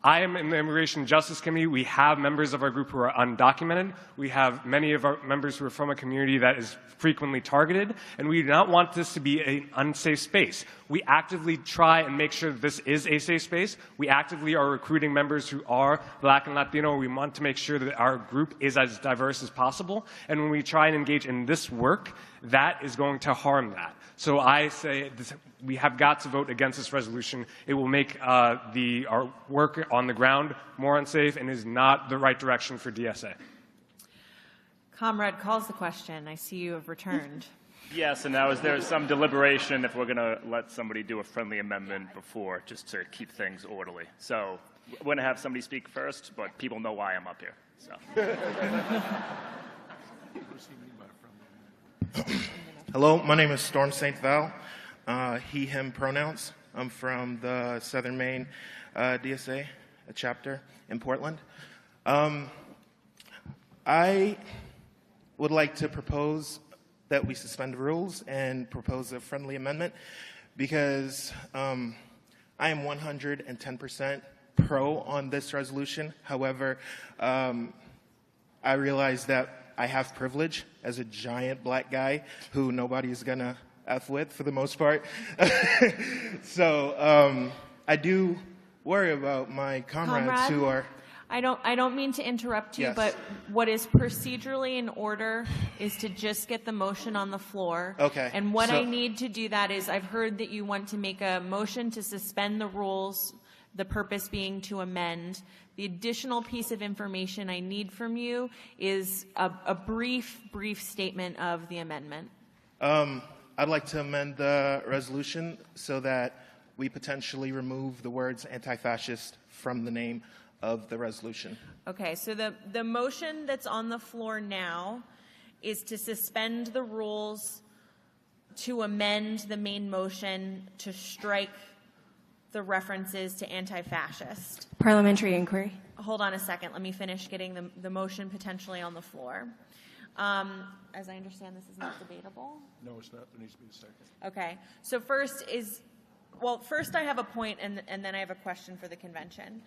I am in the Immigration and Justice Committee. We have members of our group who are undocumented. We have many of our members who are from a community that is frequently targeted, and we do not want this to be an unsafe space. We actively try and make sure that this is a safe space. We actively are recruiting members who are Black and Latino. We want to make sure that our group is as diverse as possible, and when we try and engage in this work, that is going to harm that. So I say we have got to vote against this resolution. It will make our work on the ground more unsafe and is not the right direction for DSA. Comrade calls the question. I see you have returned. Yes, and now is there some deliberation if we're going to let somebody do a friendly amendment before, just to keep things orderly. So we're going to have somebody speak first, but people know why I'm up here. So. Hello, my name is Storm St. Val, he, him pronouns. I'm from the Southern Maine DSA chapter in Portland. I would like to propose that we suspend rules and propose a friendly amendment because I am 110% pro on this resolution. However, I realize that I have privilege as a giant black guy who nobody's gonna F with for the most part. So I do worry about my comrades who are... I don't mean to interrupt you, Yes. but what is procedurally in order is to just get the motion on the floor. Okay. And what I need to do that is I've heard that you want to make a motion to suspend the rules, the purpose being to amend. The additional piece of information I need from you is a brief statement of the amendment. I'd like to amend the resolution so that we potentially remove the words anti-fascist from the name of the resolution. Okay, so the motion that's on the floor now is to suspend the rules, to amend the main motion, to strike the references to anti-fascist. Parliamentary inquiry. Hold on a second. Let me finish getting the motion potentially on the floor. As I understand, this is not debatable. No, it's not. There needs to be a second. Okay. So first is, Well, first I have a point, and then I have a question for the convention.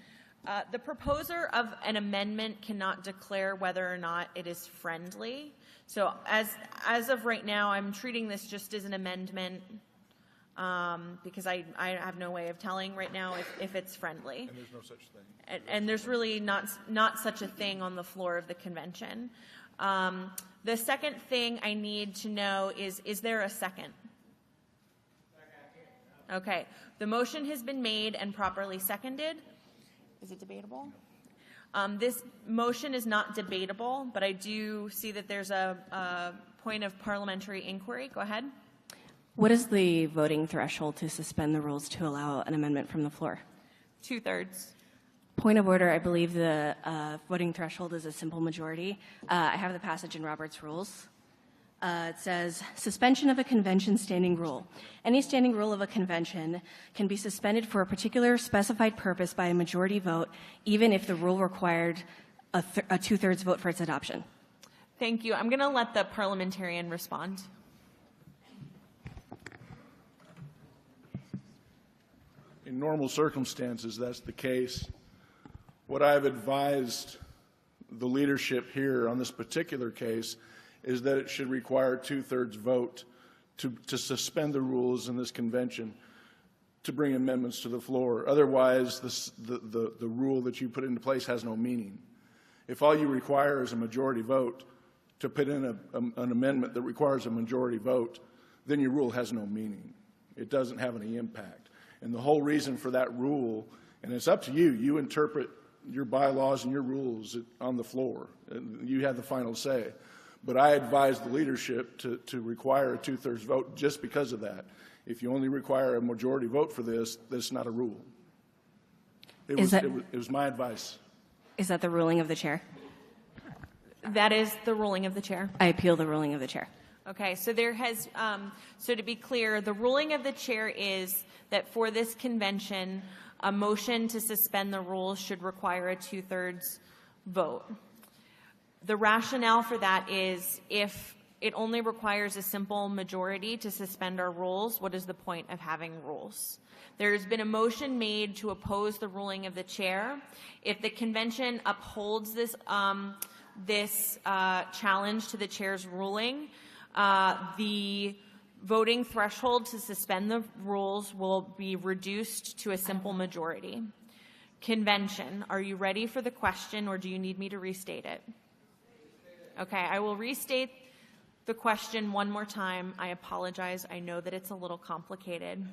The proposer of an amendment cannot declare whether or not it is friendly. So as of right now, I'm treating this just as an amendment because I have no way of telling right now if it's friendly. And there's no such thing. And there's really not such a thing on the floor of the convention. The second thing I need to know is there a second? Okay. The motion has been made and properly seconded. Is it debatable? This motion is not debatable, but I do see that there's a point of parliamentary inquiry. Go ahead. What is the voting threshold to suspend the rules to allow an amendment from the floor? 2/3. Point of order, I believe the voting threshold is a simple majority. I have the passage in Robert's Rules. It says, suspension of a convention standing rule. Any standing rule of a convention can be suspended for a particular specified purpose by a majority vote, even if the rule required a 2/3 vote for its adoption. Thank you. I'm going to let the parliamentarian respond. In normal circumstances, that's the case. What I've advised the leadership here on this particular case is that it should require a 2/3 vote to suspend the rules in this convention to bring amendments to the floor. Otherwise, the rule that you put into place has no meaning. If all you require is a majority vote to put in an amendment that requires a majority vote, then your rule has no meaning. It doesn't have any impact. And the whole reason for that rule, and it's up to you, you interpret your bylaws and your rules on the floor. You have the final say. But I advise the leadership to require a 2/3 vote just because of that. If you only require a majority vote for this, that's not a rule. It was my advice. Is that the ruling of the chair? That is the ruling of the chair. I appeal the ruling of the chair. Okay, so there has, so to be clear, the ruling of the chair is that for this convention, a motion to suspend the rules should require a 2/3 vote. The rationale for that is if it only requires a simple majority to suspend our rules, what is the point of having rules? There's been a motion made to oppose the ruling of the chair. If the convention upholds this, challenge to the chair's ruling, the voting threshold to suspend the rules will be reduced to a simple majority. Convention, are you ready for the question or do you need me to restate it? Okay, I will restate the question one more time. I apologize. I know that it's a little complicated.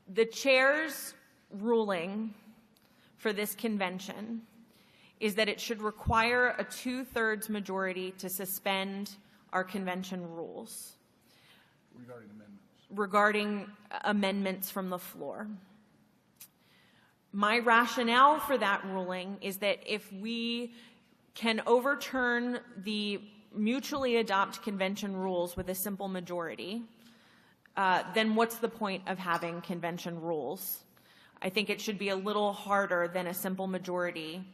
The chair's ruling for this convention is that it should require a 2/3 majority to suspend our convention rules regarding amendments from the floor. My rationale for that ruling is that if we can overturn the mutually adopt convention rules with a simple majority, then what's the point of having convention rules? I think it should be a little harder than a simple majority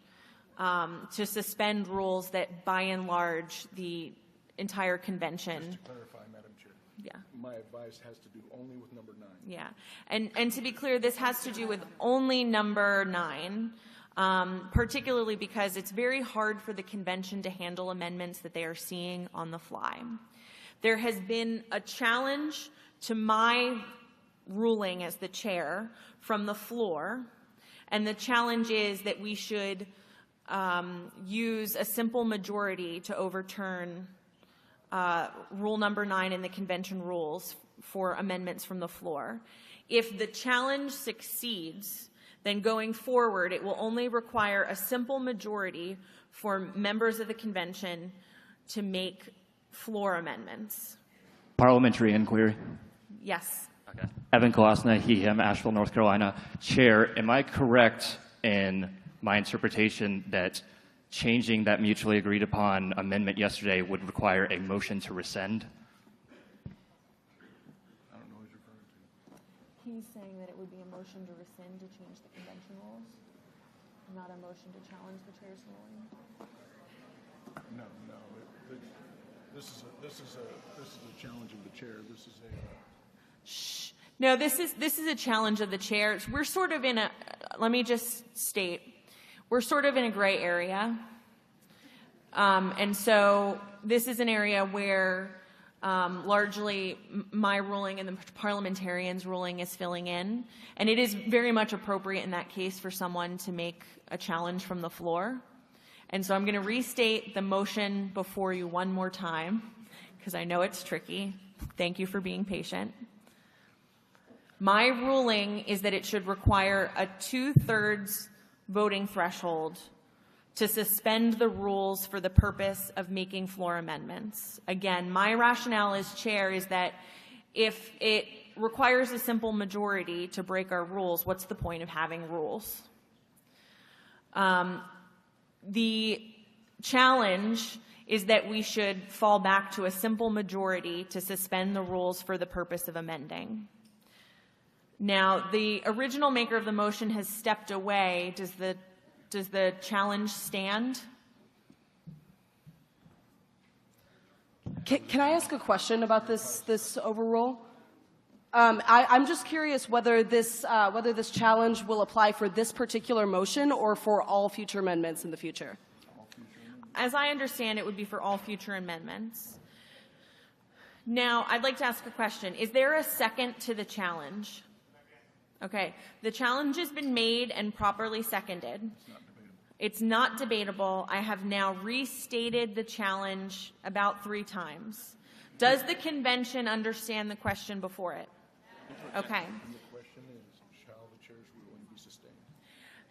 to suspend rules that, by and large, the entire convention. Just to clarify, Madam Chair. Yeah. My advice has to do only with number 9. Yeah, and to be clear, this has to do with only number 9. Particularly because it's very hard for the convention to handle amendments that they are seeing on the fly. There has been a challenge to my ruling as the chair from the floor, and the challenge is that we should use a simple majority to overturn rule number 9 in the convention rules for amendments from the floor. If the challenge succeeds, then going forward, it will only require a simple majority for members of the convention to make floor amendments. Parliamentary inquiry. Yes. Okay. Evan Kolosna, he, him, Asheville, North Carolina. Chair, am I correct in my interpretation that changing that mutually agreed upon amendment yesterday would require a motion to rescind? He's saying that it would be a motion to rescind to change the convention rules, not a motion to challenge the chair's ruling. No. This is a challenge of the chair. This is a. Shh. No, this is a challenge of the chair. We're sort of in a, let me just state, we're sort of in a gray area. And so this is an area where largely my ruling and the parliamentarians' ruling is filling in. And it is very much appropriate in that case for someone to make a challenge from the floor. And so I'm going to restate the motion before you one more time, because I know it's tricky. Thank you for being patient. My ruling is that it should require a 2/3 voting threshold to suspend the rules for the purpose of making floor amendments. Again, my rationale as chair is that if it requires a simple majority to break our rules, what's the point of having rules? The challenge is that we should fall back to a simple majority to suspend the rules for the purpose of amending. Now, the original maker of the motion has stepped away. Does the challenge stand? Can I ask a question about this overrule? I'm just curious whether this challenge will apply for this particular motion or for all future amendments in the future. As I understand, it would be for all future amendments. Now, I'd like to ask a question. Is there a second to the challenge? Okay. The challenge has been made and properly seconded. It's not debatable. I have now restated the challenge about 3 times. Does the convention understand the question before it? Okay. The question is, shall the chair's ruling be sustained?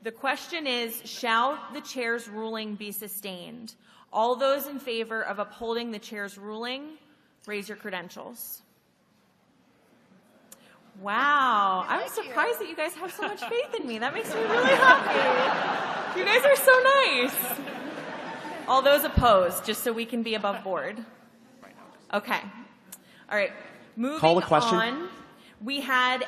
The question is, shall the chair's ruling be sustained? All those in favor of upholding the chair's ruling, raise your credentials. Wow. I'm surprised that you guys have so much faith in me. That makes me really happy. You guys are so nice. All those opposed, just so we can be above board. Okay. All right. Moving Call the question. on. We had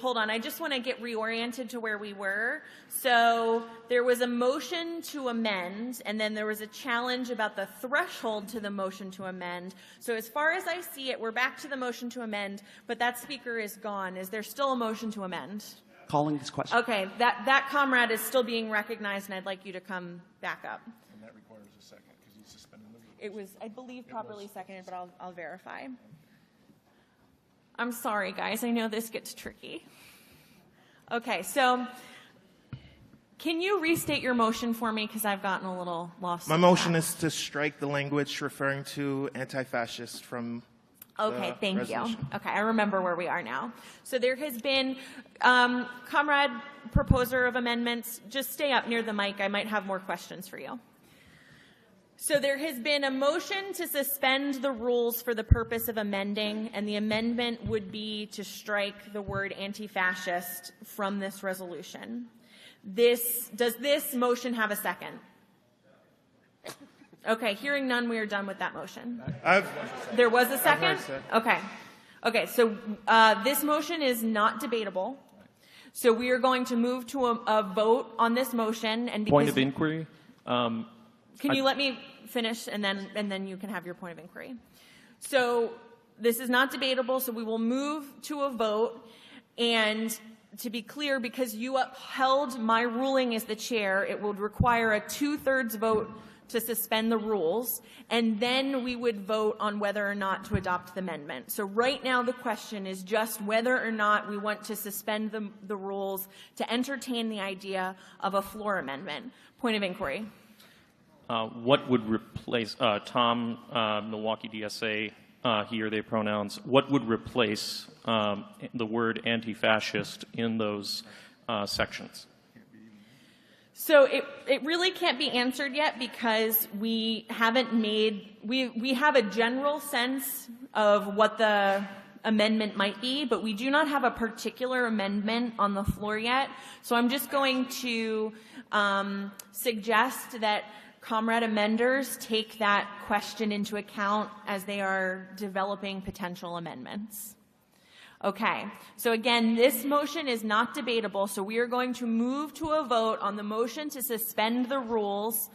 hold on, I just want to get reoriented to where we were. So there was a motion to amend, and then there was a challenge about the threshold to the motion to amend. So as far as I see it, we're back to the motion to amend, but that speaker is gone. Is there still a motion to amend? Calling this question. Okay, that comrade is still being recognized, and I'd like you to come back up. And that requires a second, because he's suspending the rules. It was, I believe, properly seconded, but I'll verify. I'm sorry, guys. I know this gets tricky. Okay, so can you restate your motion for me? Because I've gotten a little lost. My motion is to strike the language referring to anti-fascist from Okay, the thank resolution. you. Okay, I remember where we are now. So there has been, comrade proposer of amendments, just stay up near the mic. I might have more questions for you. So there has been a motion to suspend the rules for the purpose of amending, and the amendment would be to strike the word anti-fascist from this resolution. Does this motion have a second? Okay, hearing none, we are done with that motion. There was a second? Okay. Okay, so this motion is not debatable. So we are going to move to a vote on this motion. And point of inquiry. Can you let me finish, and then you can have your point of inquiry. So this is not debatable, so we will move to a vote. And to be clear, because you upheld my ruling as the chair, it would require a 2/3 vote to suspend the rules, and then we would vote on whether or not to adopt the amendment. So right now the question is just whether or not we want to suspend the rules to entertain the idea of a floor amendment. Point of inquiry. What would replace Tom, Milwaukee DSA, he or they pronouns, what would replace the word anti-fascist in those sections? So it really can't be answered yet because we haven't made, we have a general sense of what the amendment might be, but we do not have a particular amendment on the floor yet. So I'm just going to suggest that comrade amenders take that question into account as they are developing potential amendments. Okay, so again, this motion is not debatable, so we are going to move to a vote on the motion to suspend the rules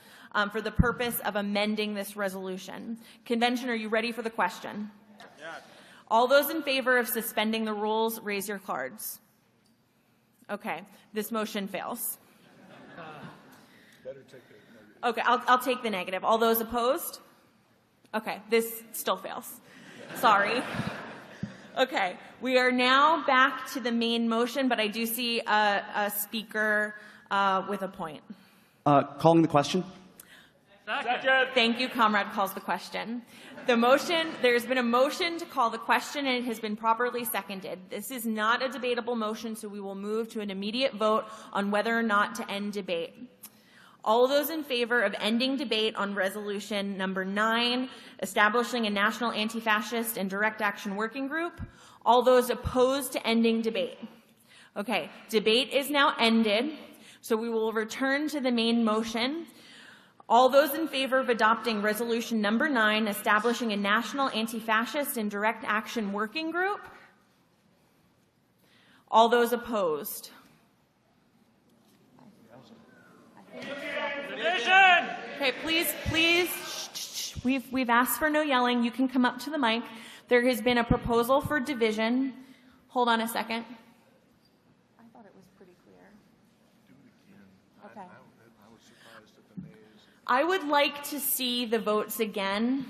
for the purpose of amending this resolution. Convention, are you ready for the question? Yes. All those in favor of suspending the rules, raise your cards. Okay, this motion fails. Okay, I'll take the negative. All those opposed? Okay, this still fails. Sorry. Okay, we are now back to the main motion, but I do see a speaker with a point. Calling the question. Second. Thank you, Comrade calls the question. The motion, there's been a motion to call the question, and it has been properly seconded. This is not a debatable motion, so we will move to an immediate vote on whether or not to end debate. All those in favor of ending debate on resolution number 9, establishing a national anti-fascist and direct action working group. All those opposed to ending debate. Okay, debate is now ended, so we will return to the main motion. All those in favor of adopting resolution number 9, establishing a national anti-fascist and direct action working group. All those opposed. Okay, please, shh. We've asked for no yelling. You can come up to the mic. There has been a proposal for division. Hold on a second. I thought it was pretty clear. Okay. I would like to see the votes again.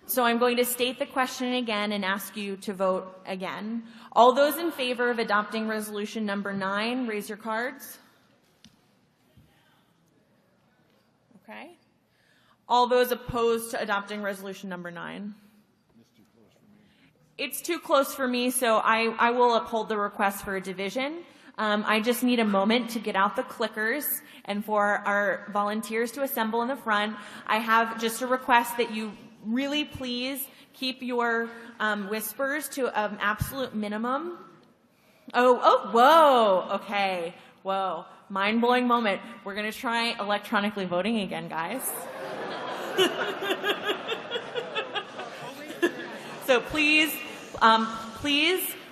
So I'm going to state the question again and ask you to vote again. All those in favor of adopting resolution number 9, raise your cards. Okay. All those opposed to adopting resolution number 9? It's too close for me, so I will uphold the request for a division. I just need a moment to get out the clickers and for our volunteers to assemble in the front. I have just a request that you really please keep your whispers to an absolute minimum. Whoa, okay, whoa. Mind-blowing moment. We're going to try electronically voting again, guys. So please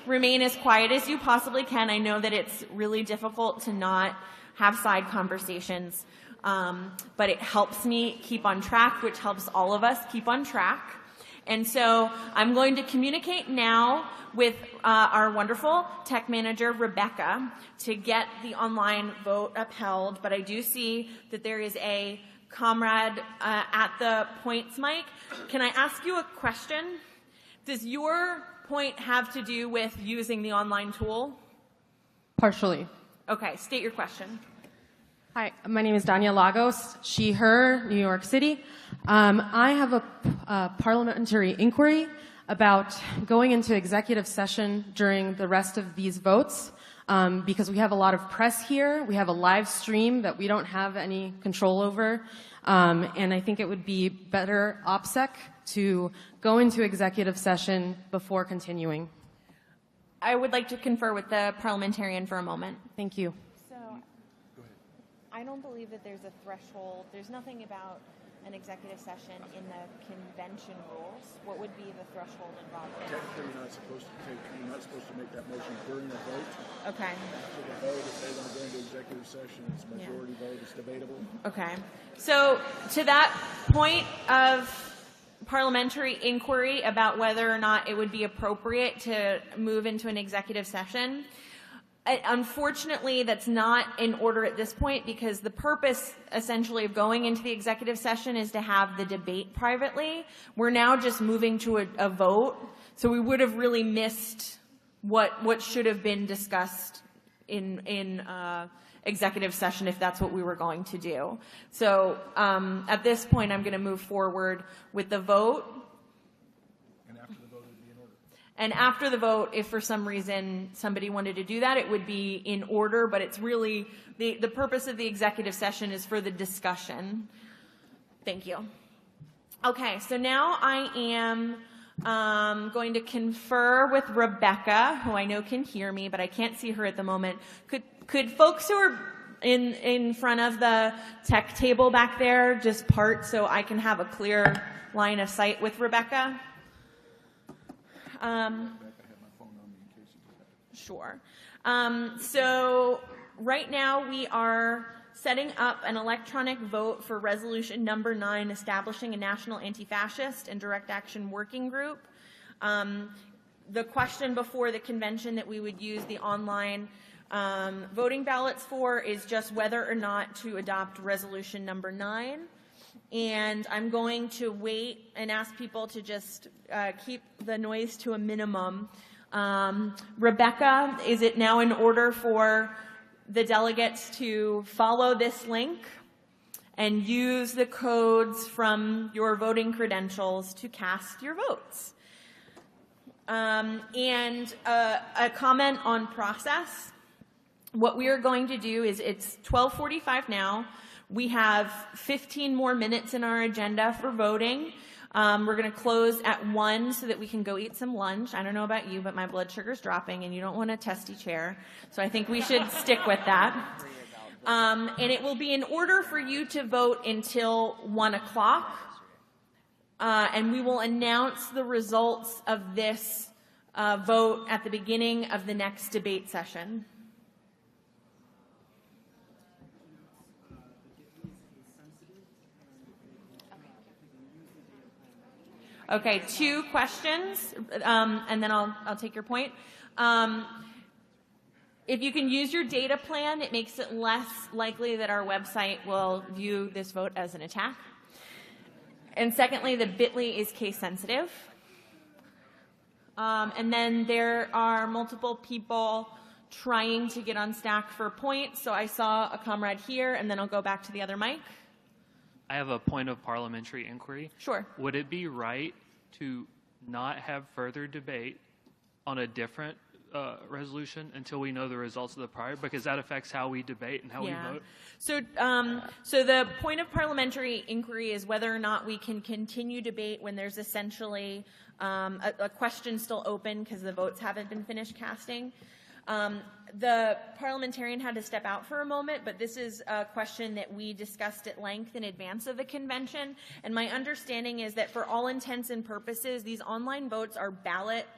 remain as quiet as you possibly can. I know that it's really difficult to not have side conversations, but it helps me keep on track, which helps all of us keep on track. And so I'm going to communicate now with our wonderful tech manager, Rebecca, to get the online vote upheld. But I do see that there is a comrade at the points mic. Can I ask you a question? Does your point have to do with using the online tool? Partially. Okay, state your question. Hi, my name is Dania Lagos, she, her, New York City. I have a parliamentary inquiry about going into executive session during the rest of these votes because we have a lot of press here. We have a live stream that we don't have any control over. And I think it would be better OPSEC to go into executive session before continuing. I would like to confer with the parliamentarian for a moment. Thank you. So, I don't believe that there's a threshold. There's nothing about an executive session in the convention rules. What would be the threshold involved? Technically, you're not supposed to make that motion during a vote. Okay. After the vote, if they want to go into executive session, it's majority vote, it's debatable. Okay. So to that point of parliamentary inquiry about whether or not it would be appropriate to move into an executive session, unfortunately, that's not in order at this point because the purpose essentially of going into the executive session is to have the debate privately. We're now just moving to a vote, so we would have really missed what should have been discussed in executive session if that's what we were going to do. So at this point, I'm going to move forward with the vote. And after the vote, if for some reason somebody wanted to do that, it would be in order, but it's really, the purpose of the executive session is for the discussion. Thank you. Okay, so now I am going to confer with Rebecca, who I know can hear me, but I can't see her at the moment. Could folks who are in front of the tech table back there just part so I can have a clear line of sight with Rebecca? Sure. So right now we are setting up an electronic vote for resolution number 9, establishing a national anti-fascist and direct action working group. The question before the convention that we would use the online voting ballots for is just whether or not to adopt resolution number 9. And I'm going to wait and ask people to just keep the noise to a minimum. Rebecca, is it now in order for the delegates to follow this link and use the codes from your voting credentials to cast your votes? And a comment on process. What we are going to do is, it's 12:45 now. We have 15 more minutes in our agenda for voting. We're going to close at 1 so that we can go eat some lunch. I don't know about you, but my blood sugar's dropping, and you don't want a testy chair. So I think we should stick with that. And it will be in order for you to vote until 1 o'clock. And we will announce the results of this vote at the beginning of the next debate session. Okay, 2 questions, and then I'll take your point. If you can use your data plan, it makes it less likely that our website will view this vote as an attack. And secondly, the bit.ly is case sensitive. And then there are multiple people trying to get on stack for points. So I saw a comrade here, and then I'll go back to the other mic. I have a point of parliamentary inquiry. Sure. Would it be right to not have further debate on a different resolution until we know the results of the prior? Because that affects how we debate and how we vote. So, so the point of parliamentary inquiry is whether or not we can continue debate when there's essentially a question still open because the votes haven't been finished casting. The parliamentarian had to step out for a moment, but this is a question that we discussed at length in advance of the convention. And my understanding is that for all intents and purposes, these online votes are ballot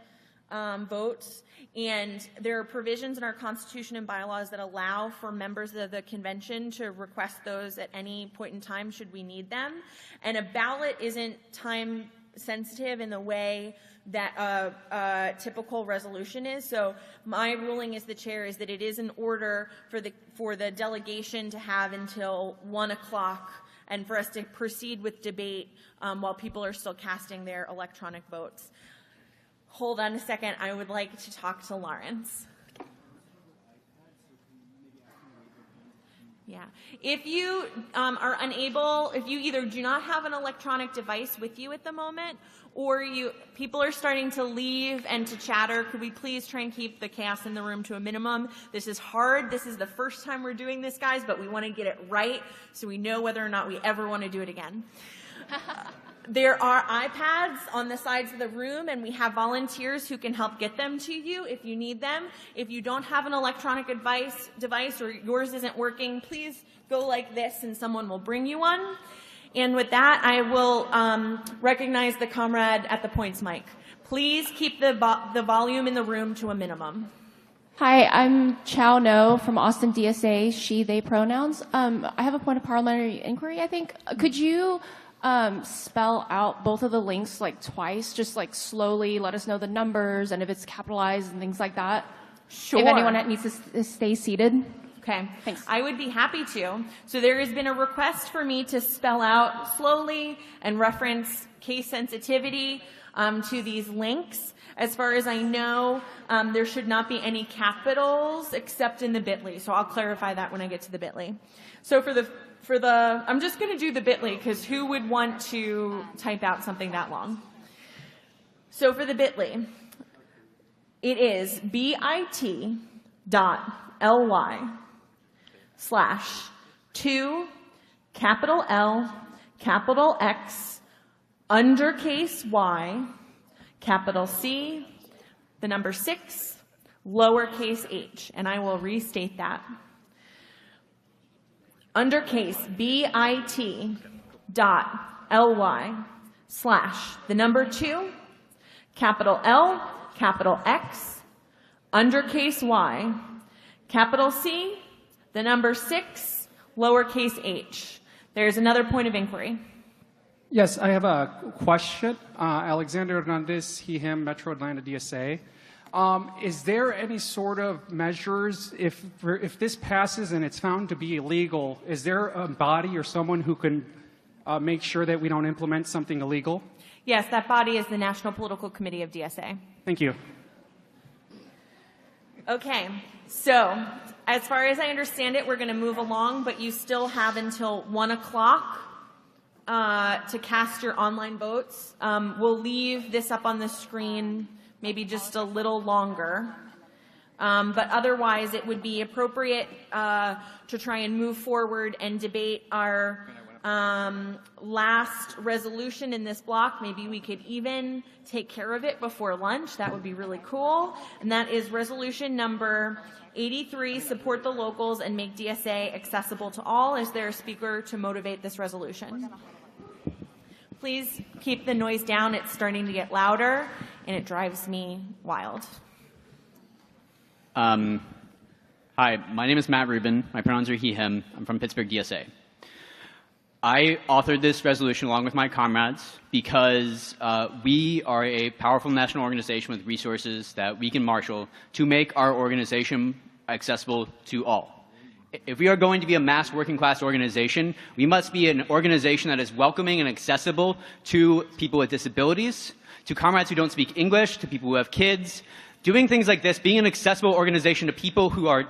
votes, and there are provisions in our Constitution and bylaws that allow for members of the convention to request those at any point in time should we need them. And a ballot isn't time sensitive in the way that a typical resolution is. So my ruling as the chair is that it is in order for the delegation to have until 1 o'clock and for us to proceed with debate while people are still casting their electronic votes. Hold on a second. I would like to talk to Lawrence. Yeah. If you are unable, if you either do not have an electronic device with you at the moment, or people are starting to leave and to chatter, could we please try and keep the chaos in the room to a minimum? This is hard. This is the first time we're doing this, guys, but we want to get it right so we know whether or not we ever want to do it again. There are iPads on the sides of the room, and we have volunteers who can help get them to you if you need them. If you don't have an electronic device or yours isn't working, please go like this and someone will bring you one. And with that, I will recognize the comrade at the points mic. Please keep the volume in the room to a minimum. Hi, I'm Chow No from Austin DSA, she, they pronouns. I have a point of parliamentary inquiry, I think. Could you spell out both of the links like twice, just like slowly let us know the numbers and if it's capitalized and things like that? Sure. If anyone needs to stay seated. Okay. Thanks. I would be happy to. So there has been a request for me to spell out slowly and reference case sensitivity to these links. As far as I know, there should not be any capitals except in the bit.ly. So I'll clarify that when I get to the bit.ly. So I'm just going to do the bit.ly because who would want to type out something that long? So for the bit.ly, it is bit.ly/2 capital L capital X undercase Y capital C the number 6 lowercase h, and I will restate that. Undercase bit.ly/the number 2 capital L capital X undercase Y capital C the number 6 lowercase h. There's another point of inquiry. Yes, I have a question. Alexander Hernandez, he, him, Metro Atlanta DSA. Is there any sort of measures, if this passes and it's found to be illegal, is there a body or someone who can make sure that we don't implement something illegal? Yes, that body is the National Political Committee of DSA. Thank you. Okay, so as far as I understand it, we're going to move along, but you still have until 1 o'clock to cast your online votes. We'll leave this up on the screen maybe just a little longer. But otherwise, it would be appropriate to try and move forward and debate our last resolution in this block. Maybe we could even take care of it before lunch. That would be really cool. And that is resolution number 83, support the locals and make DSA accessible to all. Is there a speaker to motivate this resolution? Please keep the noise down. It's starting to get louder, and it drives me wild. Hi, my name is Matt Rubin. My pronouns are he, him. I'm from Pittsburgh, DSA. I authored this resolution along with my comrades because we are a powerful national organization with resources that we can marshal to make our organization accessible to all. If we are going to be a mass working class organization, we must be an organization that is welcoming and accessible to people with disabilities, to comrades who don't speak English, to people who have kids. Doing things like this, being an accessible organization to people who are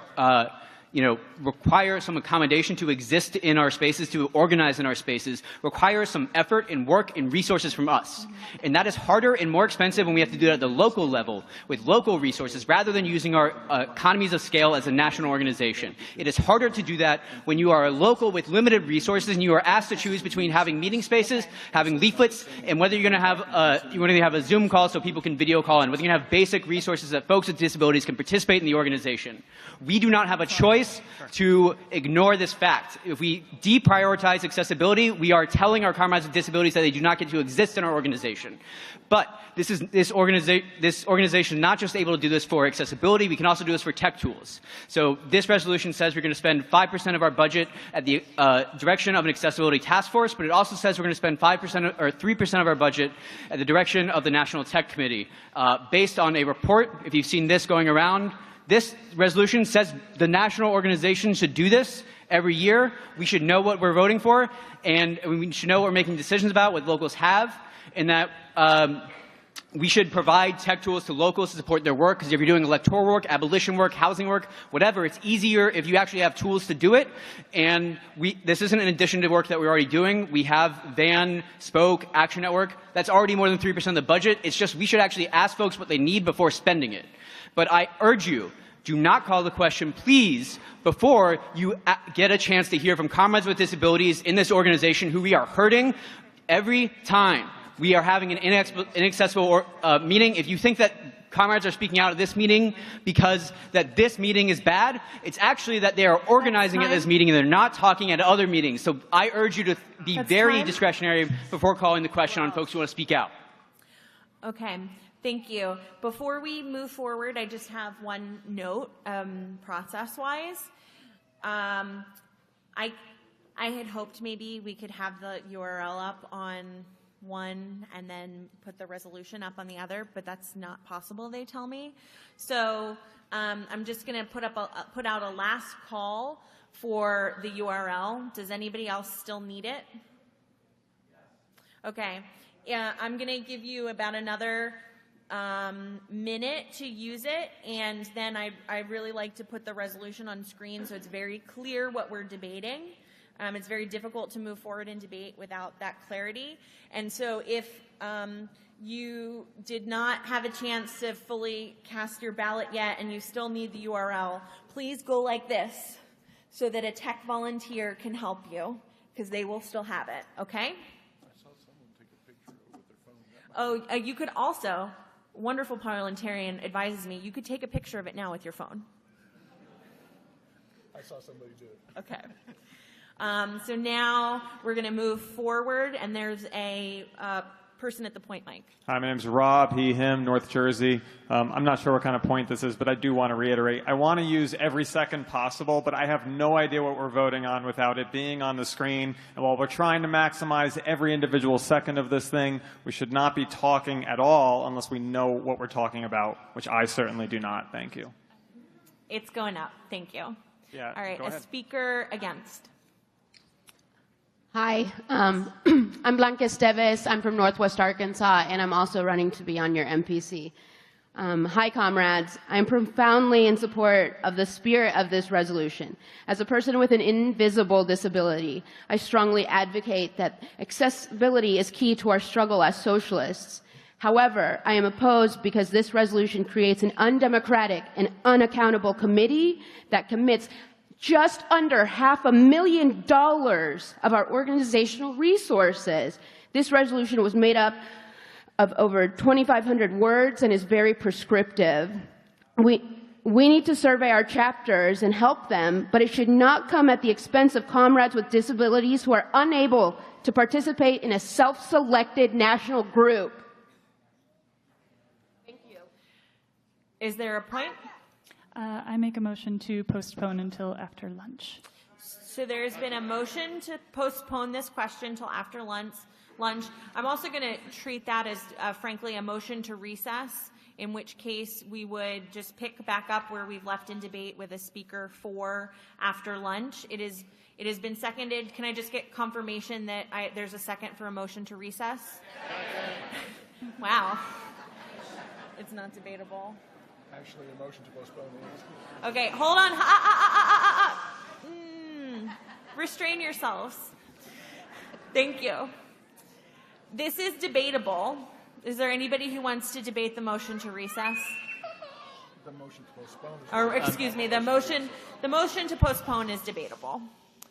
require some accommodation to exist in our spaces, to organize in our spaces, requires some effort and work and resources from us. And that is harder and more expensive when we have to do it at the local level with local resources rather than using our economies of scale as a national organization. It is harder to do that when you are a local with limited resources and you are asked to choose between having meeting spaces, having leaflets, and whether you're going to have a Zoom call so people can video call in, whether you're going to have basic resources that folks with disabilities can participate in the organization. We do not have a choice to ignore this fact. If we deprioritize accessibility, we are telling our comrades with disabilities that they do not get to exist in our organization. But this organization is not just able to do this for accessibility, we can also do this for tech tools. So this resolution says we're going to spend 5% of our budget at the direction of an accessibility task force, but it also says we're going to spend 5% or 3% of our budget at the direction of the National Tech Committee. Based on a report, if you've seen this going around, this resolution says the national organization should do this every year. We should know what we're voting for, and we should know what we're making decisions about, what locals have, and that we should provide tech tools to locals to support their work, because if you're doing electoral work, abolition work, housing work, whatever, it's easier if you actually have tools to do it. And this isn't in addition to work that we're already doing. We have VAN, Spoke, Action Network. That's already more than 3% of the budget. It's just we should actually ask folks what they need before spending it. But I urge you, do not call the question, please, before you get a chance to hear from comrades with disabilities in this organization who we are hurting every time we are having an inaccessible meeting. If you think that comrades are speaking out at this meeting because that this meeting is bad, it's actually that they are organizing at this meeting and they're not talking at other meetings. So I urge you to be very discretionary before calling the question on folks who want to speak out. Okay. Thank you. Before we move forward, I just have one note, process-wise. I had hoped maybe we could have the URL up on one and then put the resolution up on the other, but that's not possible, they tell me. So I'm just going to put out a last call for the URL. Does anybody else still need it? Okay. Yeah, I'm going to give you about another minute to use it, and then I really like to put the resolution on screen so it's very clear what we're debating. It's very difficult to move forward in debate without that clarity. And so if you did not have a chance to fully cast your ballot yet and you still need the URL, please go like this so that a tech volunteer can help you, because they will still have it, okay? I saw someone take a picture with their phone. Oh, you could also, wonderful parliamentarian advises me, you could take a picture of it now with your phone. I saw somebody do it. Okay. So now we're going to move forward, and there's a person at the point mic. Hi, my name's Rob, he, him, North Jersey. I'm not sure what kind of point this is, but I do want to reiterate. I want to use every second possible, but I have no idea what we're voting on without it being on the screen. And while we're trying to maximize every individual second of this thing, we should not be talking at all unless we know what we're talking about, which I certainly do not. Thank you. It's going up. Thank you. Yeah, all right, go a ahead. speaker against. Hi, I'm Blanca Esteves. I'm from Northwest Arkansas, and I'm also running to be on your MPC. Hi, comrades. I'm profoundly in support of the spirit of this resolution. As a person with an invisible disability, I strongly advocate that accessibility is key to our struggle as socialists. However, I am opposed because this resolution creates an undemocratic and unaccountable committee that commits just under $500,000 of our organizational resources. This resolution was made up of over 2,500 words and is very prescriptive. We need to survey our chapters and help them, but it should not come at the expense of comrades with disabilities who are unable to participate in a self-selected national group. Thank you. Is there a point? I make a motion to postpone until after lunch. So there's been a motion to postpone this question till after lunch. I'm also going to treat that as, frankly, a motion to recess, in which case we would just pick back up where we've left in debate with a speaker for after lunch. It has been seconded. Can I just get confirmation that there's a second for a motion to recess? Wow. It's not debatable. Actually, a motion to postpone. Okay, hold on. Restrain yourselves. Thank you. This is debatable. Is there anybody who wants to debate the motion to recess? The motion to postpone. Or excuse me, the motion to postpone is debatable.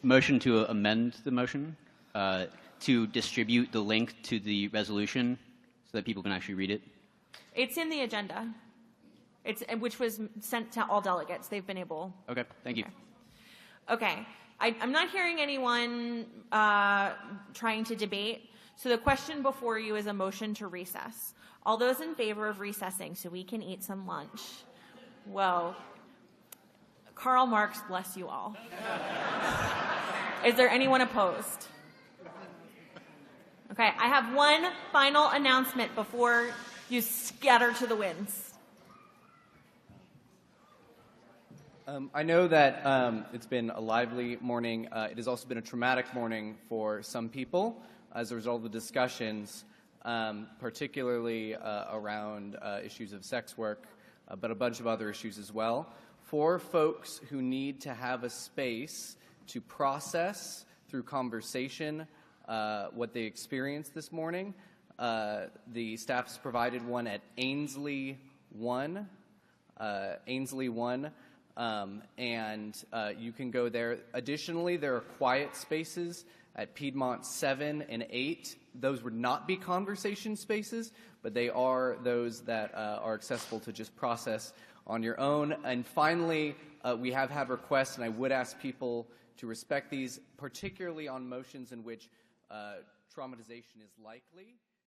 Motion to amend the motion to distribute the link to the resolution so that people can actually read it. It's in the agenda. Which was sent to all delegates. They've been able. Okay, thank you. Okay. I'm not hearing anyone trying to debate. So the question before you is a motion to recess. All those in favor of recessing so we can eat some lunch? Well, Karl Marx bless you all. Is there anyone opposed? Okay, I have one final announcement before you scatter to the winds. I know that it's been a lively morning. It has also been a traumatic morning for some people as a result of the discussions, particularly around issues of sex work, but a bunch of other issues as well. For folks who need to have a space to process through conversation what they experienced this morning, the staff has provided one at Ainsley 1. And you can go there. Additionally, there are quiet spaces at Piedmont 7 and 8. Those would not be conversation spaces, but they are those that are accessible to just process on your own. And finally, we have had requests, and I would ask people to respect these, particularly on motions in which traumatization is likely.